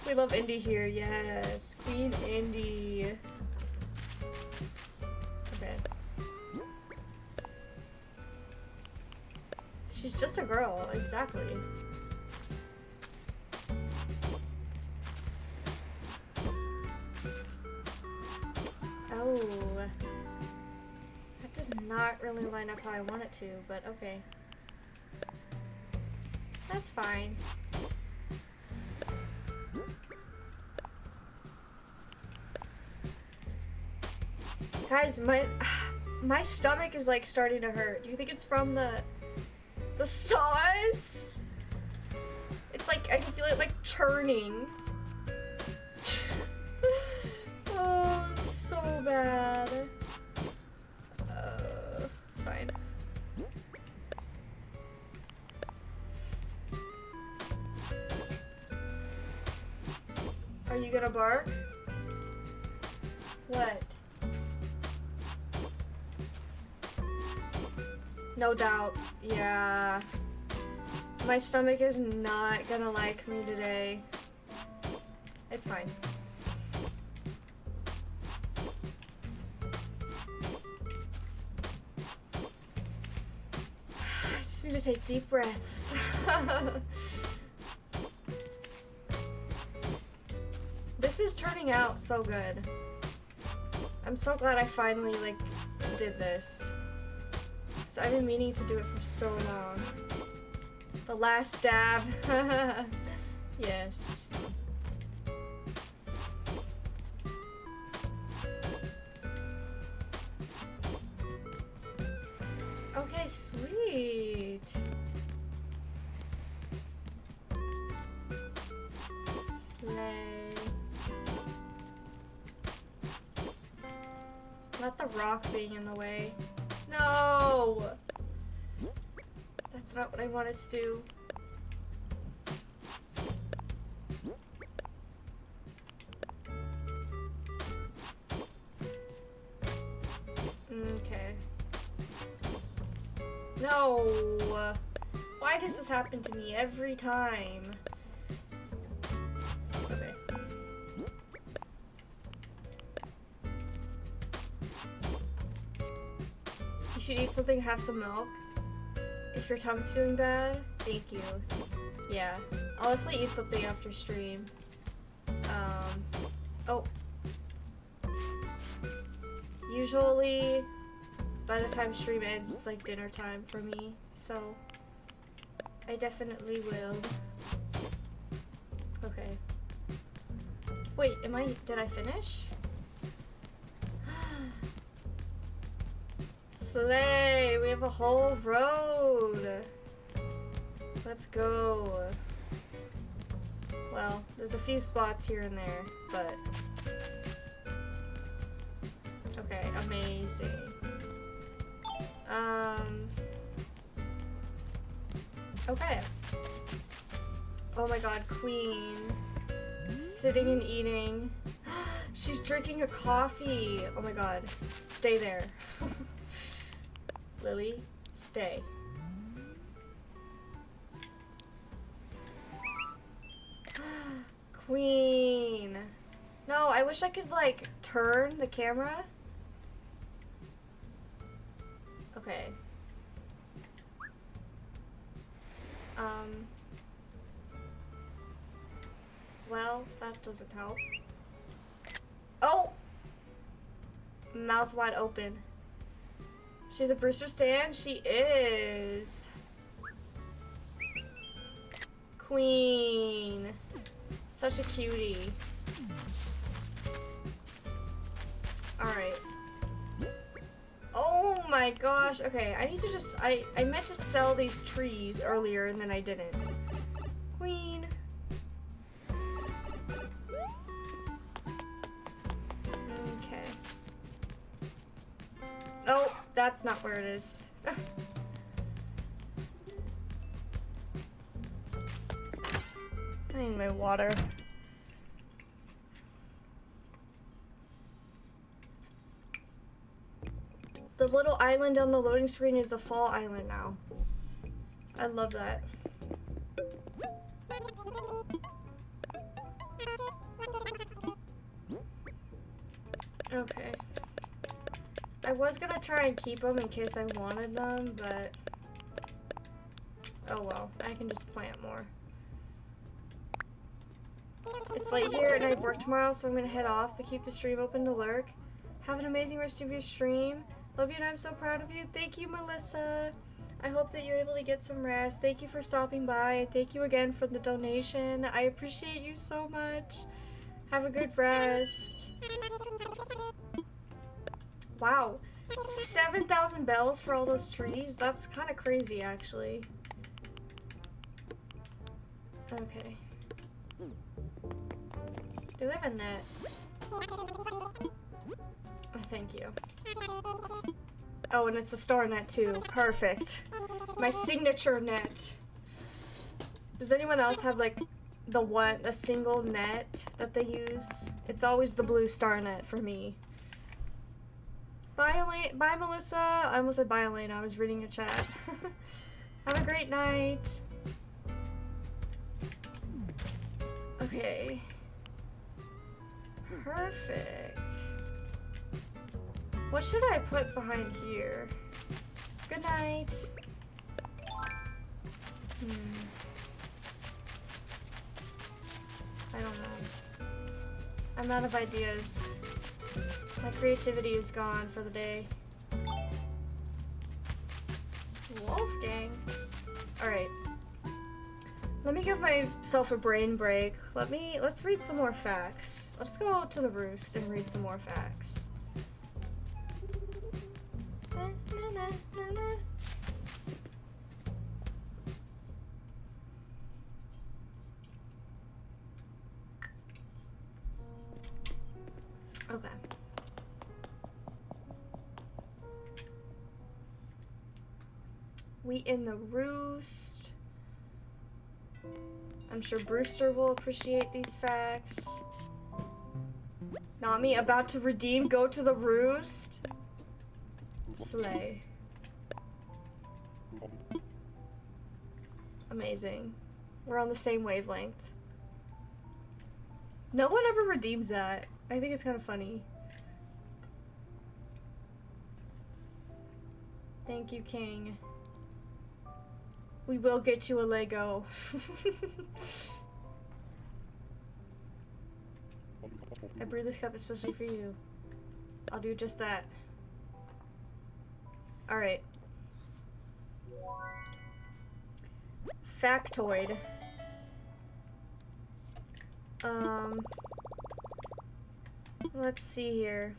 We love Indy here. Yes. Queen Indy. Okay. She's just a girl. Exactly. Oh, that does not really line up how I want it to, but okay. That's fine. Guys, my stomach is like starting to hurt. Do you think it's from the sauce? It's like I can feel it like churning. Oh, it's so bad. It's fine. Are you gonna bark? What? No doubt. Yeah. My stomach is not gonna like me today. It's fine. I just need to take deep breaths. This is turning out so good. I'm so glad I finally, like, did this. So I've been meaning to do it for so long. The last dab. Yes. Okay, sweet. Slay. Not the rock being in the way. No! That's not what I wanted to do. Okay. No! Why does this happen to me every time? Okay. You should eat something, have some milk. If your tum's feeling bad, thank you. Yeah, I'll definitely eat something after stream. Oh. Usually, by the time stream ends, it's like dinner time for me, so I definitely will. Okay. Wait, did I finish? Slay! We have a whole road! Let's go. Well, there's a few spots here and there, but... Okay, amazing. Okay. Oh my god, Queen. Sitting and eating. She's drinking a coffee! Oh my god. Stay there. Lily, stay. Queen. No, I wish I could, like, turn the camera. Okay. Well, that doesn't help. Oh! Mouth wide open. She's a Brewster stan? She is. Queen. Such a cutie. Alright. Oh my gosh. Okay, I need to just... I meant to sell these trees earlier and then I didn't. Queen. That's not where it is. I need my water. The little island on the loading screen is a fall island now. I love that. Okay. I was gonna try and keep them in case I wanted them, but... oh well, I can just plant more. It's late here and I have work tomorrow, so I'm gonna head off, but keep the stream open to lurk. Have an amazing rest of your stream. Love you and I'm so proud of you. Thank you, Melissa. I hope that you're able to get some rest. Thank you for stopping by, and thank you again for the donation. I appreciate you so much. Have a good rest. Wow. 7,000 bells for all those trees? That's kind of crazy, actually. Okay. Do they have a net? Oh, thank you. Oh, and it's a star net too. Perfect. My signature net. Does anyone else have like the single net that they use? It's always the blue star net for me. Bye, Melissa. I almost said bye, Elena. I was reading your chat. Have a great night. Okay. Perfect. What should I put behind here? Good night. I don't know. I'm out of ideas. My creativity is gone for the day. Wolfgang. Alright. Let me give myself a brain break. Let's read some more facts. Let's go out to the roost and read some more facts. Okay. We in the roost. I'm sure Brewster will appreciate these facts. Not me, about to redeem, go to the roost. Slay. Amazing. We're on the same wavelength. No one ever redeems that. I think it's kind of funny. Thank you, King. We will get you a Lego. I brewed this cup especially for you. I'll do just that. Alright. Factoid. Let's see here.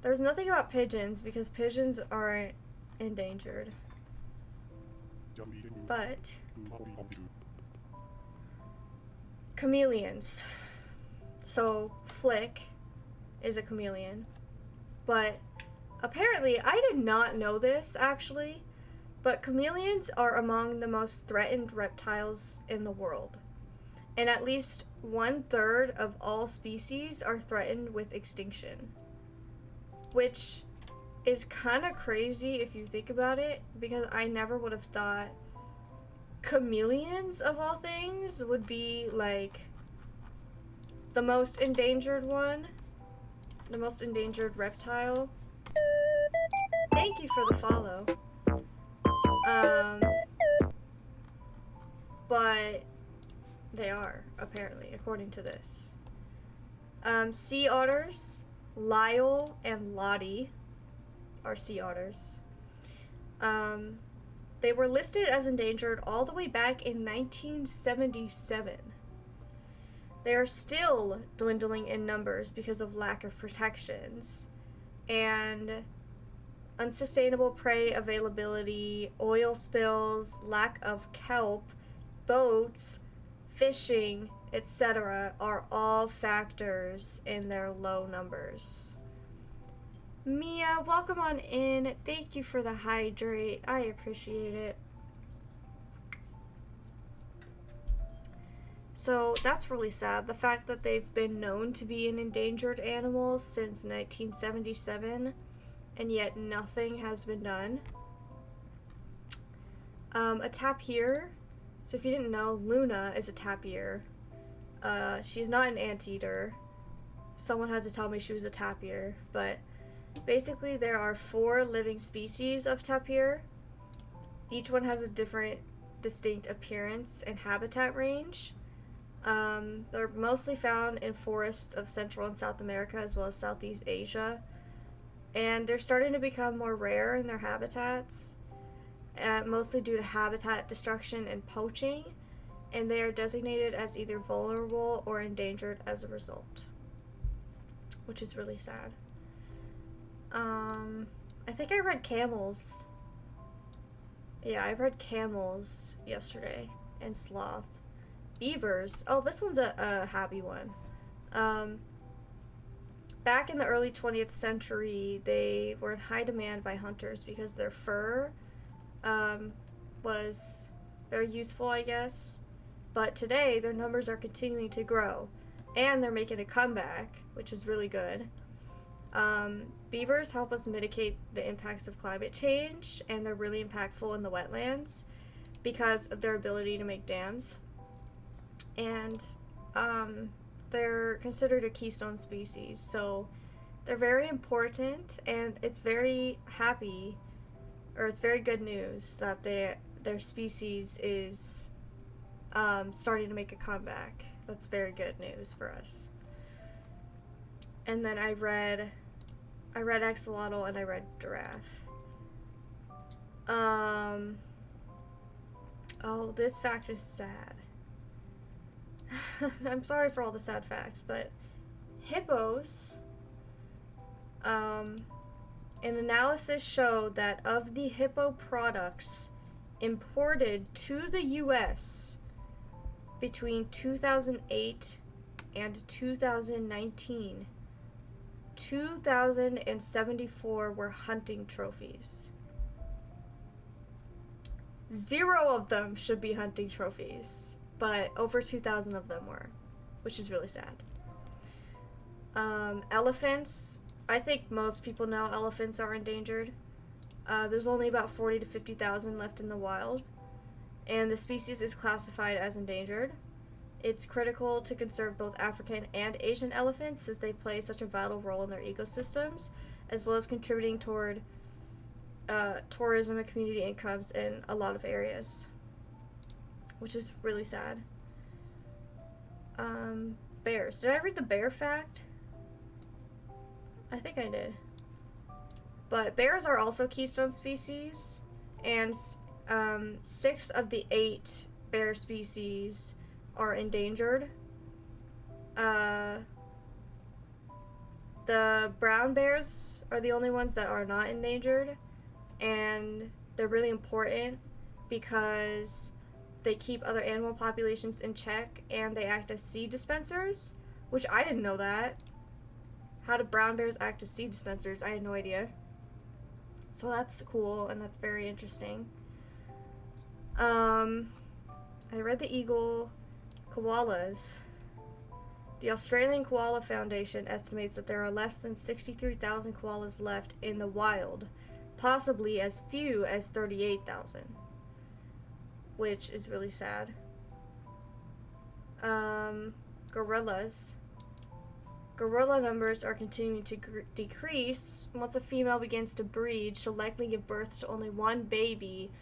There's nothing about pigeons because pigeons aren't endangered. But chameleons. So Flick is a chameleon. But apparently, I did not know this actually, but chameleons are among the most threatened reptiles in the world. And at least 1/3 of all species are threatened with extinction. Which is kind of crazy if you think about it, because I never would have thought chameleons, of all things, would be like the most endangered one, the most endangered reptile. Thank you for the follow. But they are, apparently, according to this. Sea otters, Lyle and Lottie are sea otters. They were listed as endangered all the way back in 1977. They are still dwindling in numbers because of lack of protections and unsustainable prey availability, oil spills, lack of kelp, boats, fishing, etc. are all factors in their low numbers. Mia, welcome on in. Thank you for the hydrate. I appreciate it. So that's really sad. The fact that they've been known to be an endangered animal since 1977, and yet nothing has been done. A tapir. So if you didn't know, Luna is a tapir. She's not an anteater. Someone had to tell me she was a tapir, but basically there are 4 living species of tapir. Each one has a different distinct appearance and habitat range. They're mostly found in forests of Central and South America as well as Southeast Asia. And they're starting to become more rare in their habitats, mostly due to habitat destruction and poaching, and they are designated as either vulnerable or endangered as a result, which is really sad. I think I read camels. Yeah, I read camels yesterday, and sloth. Beavers. Oh, this one's a happy one. Back in the early 20th century, they were in high demand by hunters because their fur was very useful, I guess. But today, their numbers are continuing to grow, and they're making a comeback, which is really good. Beavers help us mitigate the impacts of climate change, and they're really impactful in the wetlands because of their ability to make dams. And they're considered a keystone species, so they're very important, and it's very good news that their species is starting to make a comeback. That's very good news for us. And then I read axolotl and I read giraffe. Oh, this fact is sad. I'm sorry for all the sad facts, but hippos, an analysis showed that of the hippo products imported to the US between 2008 and 2019, 2,074 were hunting trophies. 0 of them should be hunting trophies, but over 2,000 of them were, which is really sad. Elephants, I think most people know elephants are endangered. There's only about 40 to 50,000 left in the wild, and the species is classified as endangered. It's critical to conserve both African and Asian elephants since they play such a vital role in their ecosystems, as well as contributing toward tourism and community incomes in a lot of areas, which is really sad. Bears. Did I read the bear fact? I think I did. But bears are also keystone species, and 6 of the 8 bear species are endangered. The brown bears are the only ones that are not endangered, and they're really important because they keep other animal populations in check, and they act as seed dispensers, which I didn't know that. How do brown bears act as seed dispensers? I had no idea. So that's cool, and that's very interesting. I read the eagle. Koalas. The Australian Koala Foundation estimates that there are less than 63,000 koalas left in the wild, possibly as few as 38,000, which is really sad. Gorillas. Gorilla numbers are continuing to decrease. Once a female begins to breed, she'll likely give birth to only one baby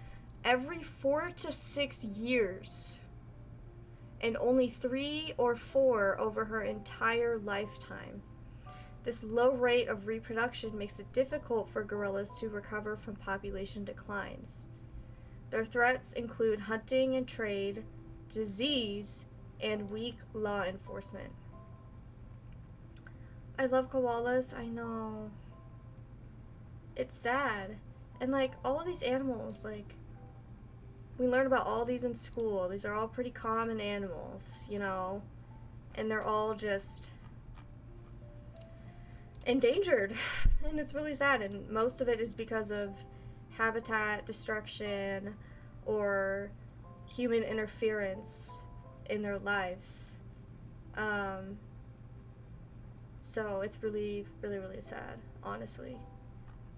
every 4 to 6 years, and only 3 or 4 over her entire lifetime. This low rate of reproduction makes it difficult for gorillas to recover from population declines. Their threats include hunting and trade, disease, and weak law enforcement. I love koalas, I know. It's sad. And like, all of these animals, like, we learn about all these in school. These are all pretty common animals, you know? And they're all just endangered. And it's really sad, and most of it is because of habitat destruction or human interference in their lives. So it's really, really, really sad, honestly.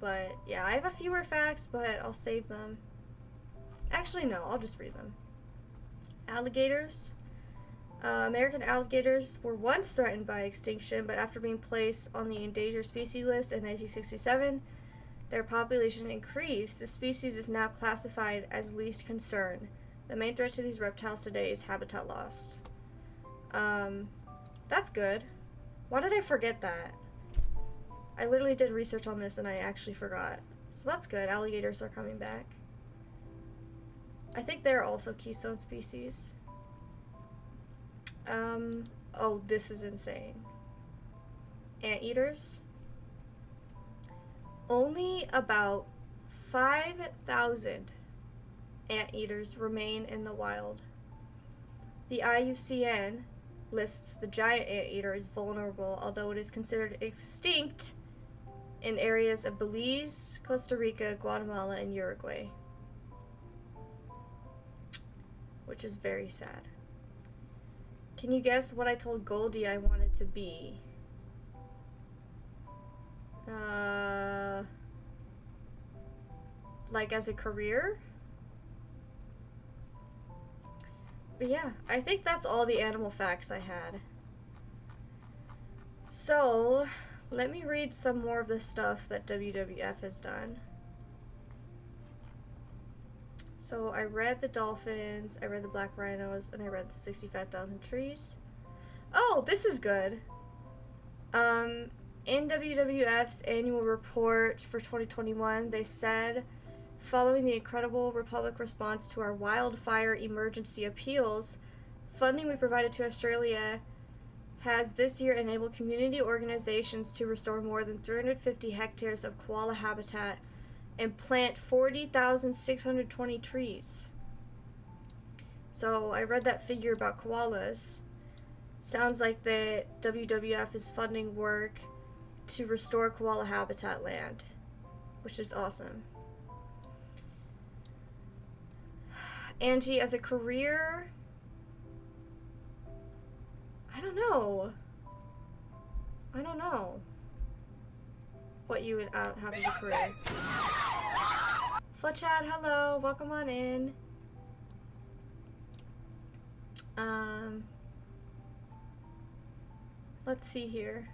But yeah, I have a few more facts, but I'll save them. Actually, no, I'll just read them. Alligators. American alligators were once threatened by extinction, but after being placed on the endangered species list in 1967, their population increased. The species is now classified as least concern. The main threat to these reptiles today is habitat loss. That's good. Why did I forget that? I literally did research on this and I actually forgot. So that's good. Alligators are coming back. I think they're also keystone species. Oh, this is insane. Anteaters. Only about 5,000 anteaters remain in the wild. The IUCN lists the giant anteater as vulnerable, although it is considered extinct in areas of Belize, Costa Rica, Guatemala, and Uruguay. Which is very sad. Can you guess what I told Goldie I wanted to be? Like as a career? But yeah, I think that's all the animal facts I had. So, let me read some more of the stuff that WWF has done. So, I read the dolphins, I read the black rhinos, and I read the 65,000 trees. Oh, this is good. In WWF's annual report for 2021, they said, following the incredible Republic response to our wildfire emergency appeals, funding we provided to Australia has this year enabled community organizations to restore more than 350 hectares of koala habitat and plant 40,620 trees. So I read that figure about koalas. Sounds like the WWF is funding work to restore koala habitat land, which is awesome. Angie, as a career, I don't know what you would have as a career. Fletchad, hello, welcome on in. Let's see here.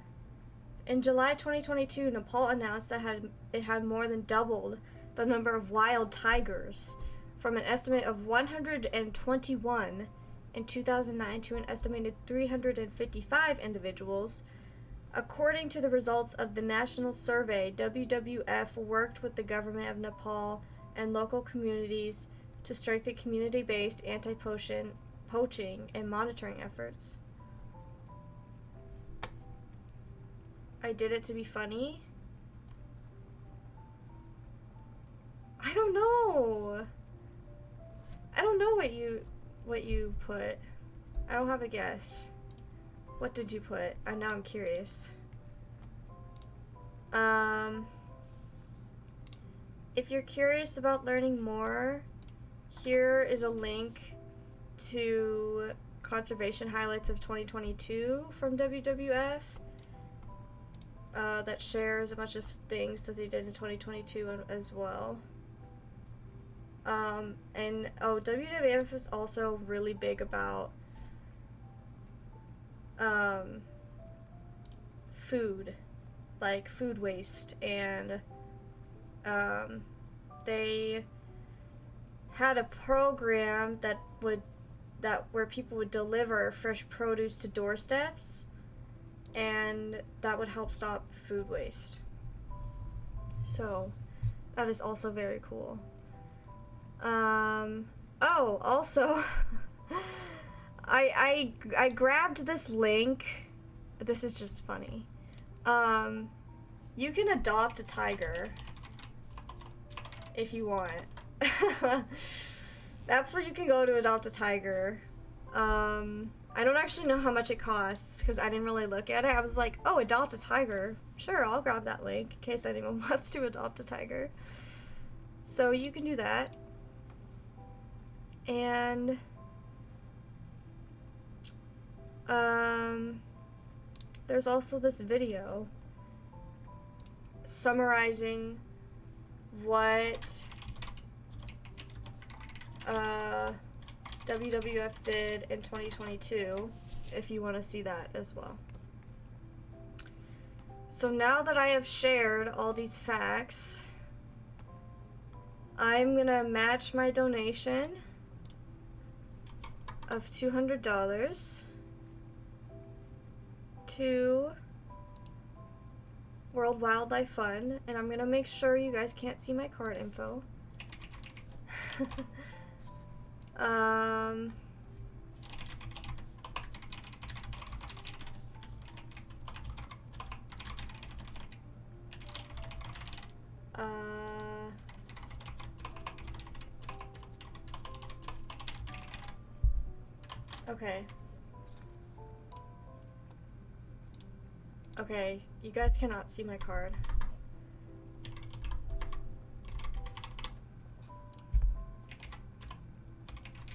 In July 2022, Nepal announced that it had more than doubled the number of wild tigers from an estimate of 121 in 2009 to an estimated 355 individuals. According to the results of the national survey, WWF worked with the government of Nepal and local communities to strengthen community-based anti-poaching and monitoring efforts. I did it to be funny? I don't know. I don't know what you put. I don't have a guess. What did you put? Now I'm curious. If you're curious about learning more, here is a link to conservation highlights of 2022 from WWF that shares a bunch of things that they did in 2022 as well. And WWF is also really big about food, like food waste, and they had a program where people would deliver fresh produce to doorsteps, and that would help stop food waste. So that is also very cool. Also, I grabbed this link. This is just funny. You can adopt a tiger if you want. That's where you can go to adopt a tiger. I don't actually know how much it costs because I didn't really look at it. I was like, oh, adopt a tiger. Sure, I'll grab that link in case anyone wants to adopt a tiger. So you can do that. And there's also this video summarizing what WWF did in 2022, if you want to see that as well. So now that I have shared all these facts, I'm gonna match my donation of $200 to World Wildlife Fund, and I'm gonna make sure you guys can't see my card info. Okay. Okay, you guys cannot see my card.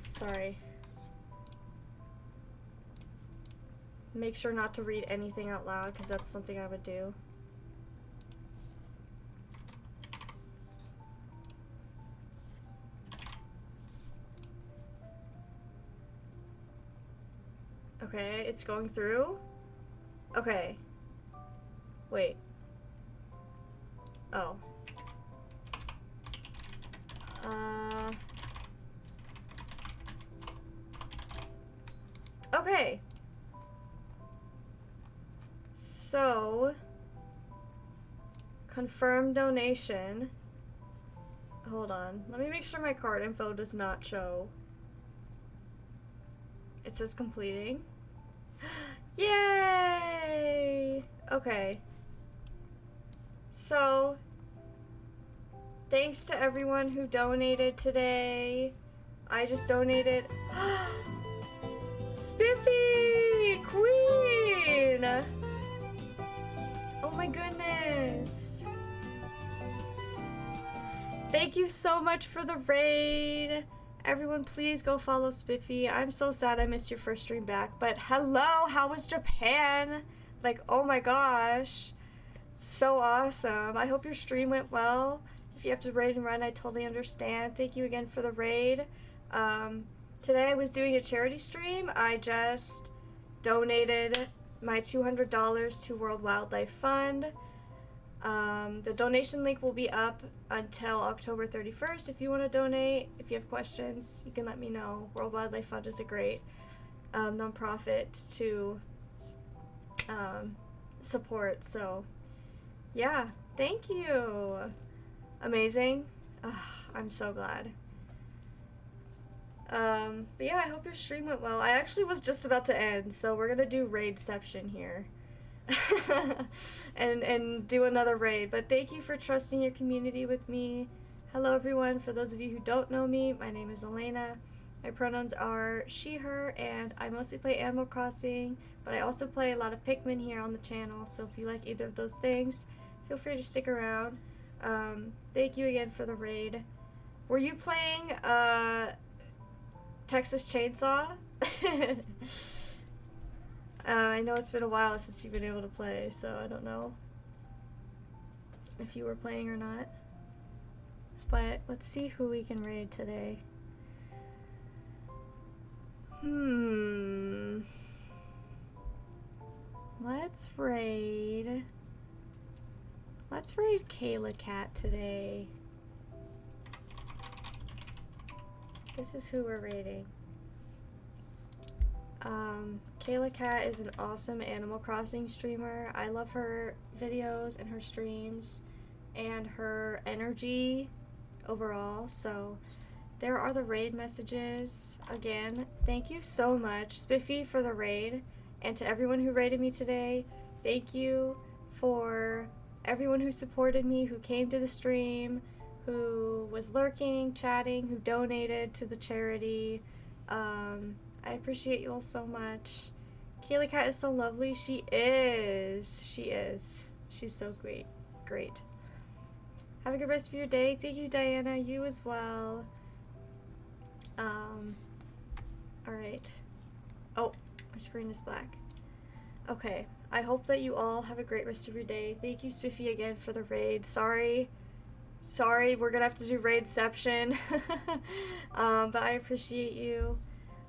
Sorry. Make sure not to read anything out loud, because that's something I would do. Okay, it's going through. Okay. Wait. Oh. Okay. So, confirm donation. Hold on. Let me make sure my card info does not show. It says completing. Yay! Okay. So, thanks to everyone who donated today. I just donated. Spiffy! Queen! Oh my goodness. Thank you so much for the raid. Everyone, please go follow Spiffy. I'm so sad I missed your first stream back, but hello, how was Japan? Like, oh my gosh. So awesome. I hope your stream went well. If you have to raid and run, I totally understand. Thank you again for the raid. Today I was doing a charity stream. I just donated my $200 to World Wildlife Fund. The donation link will be up until October 31st. If you want to donate, if you have questions, you can let me know. World Wildlife Fund is a great nonprofit to support. So, yeah, thank you. Amazing. I'm so glad. But yeah, I hope your stream went well. I actually was just about to end, so we're gonna do raidception here. and do another raid. But thank you for trusting your community with me. Hello everyone. For those of you who don't know me, my name is Elena. My pronouns are she, her, and I mostly play Animal Crossing, but I also play a lot of Pikmin here on the channel, so if you like either of those things, feel free to stick around. Thank you again for the raid. Were you playing Texas Chainsaw? I know it's been a while since you've been able to play, so I don't know if you were playing or not. But let's see who we can raid today. Let's raid Kayla Cat today. This is who we're raiding. Kayla Cat is an awesome Animal Crossing streamer. I love her videos and her streams and her energy overall. So there are the raid messages. Again, thank you so much, Spiffy, for the raid. And to everyone who raided me today, thank you for everyone who supported me, who came to the stream, who was lurking, chatting, who donated to the charity. I appreciate you all so much. Kaylee Cat is so lovely. She is. She is. She's so great. Great. Have a good rest of your day. Thank you, Diana. You as well. Alright. Oh, my screen is black. Okay. I hope that you all have a great rest of your day. Thank you, Spiffy, again for the raid. Sorry, we're gonna have to do raidception. But I appreciate you.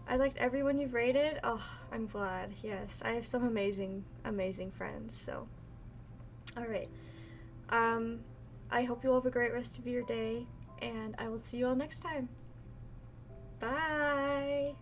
I liked everyone you've raided. Oh, I'm glad. Yes, I have some amazing friends. So, alright. I hope you all have a great rest of your day, and I will see you all next time. Bye!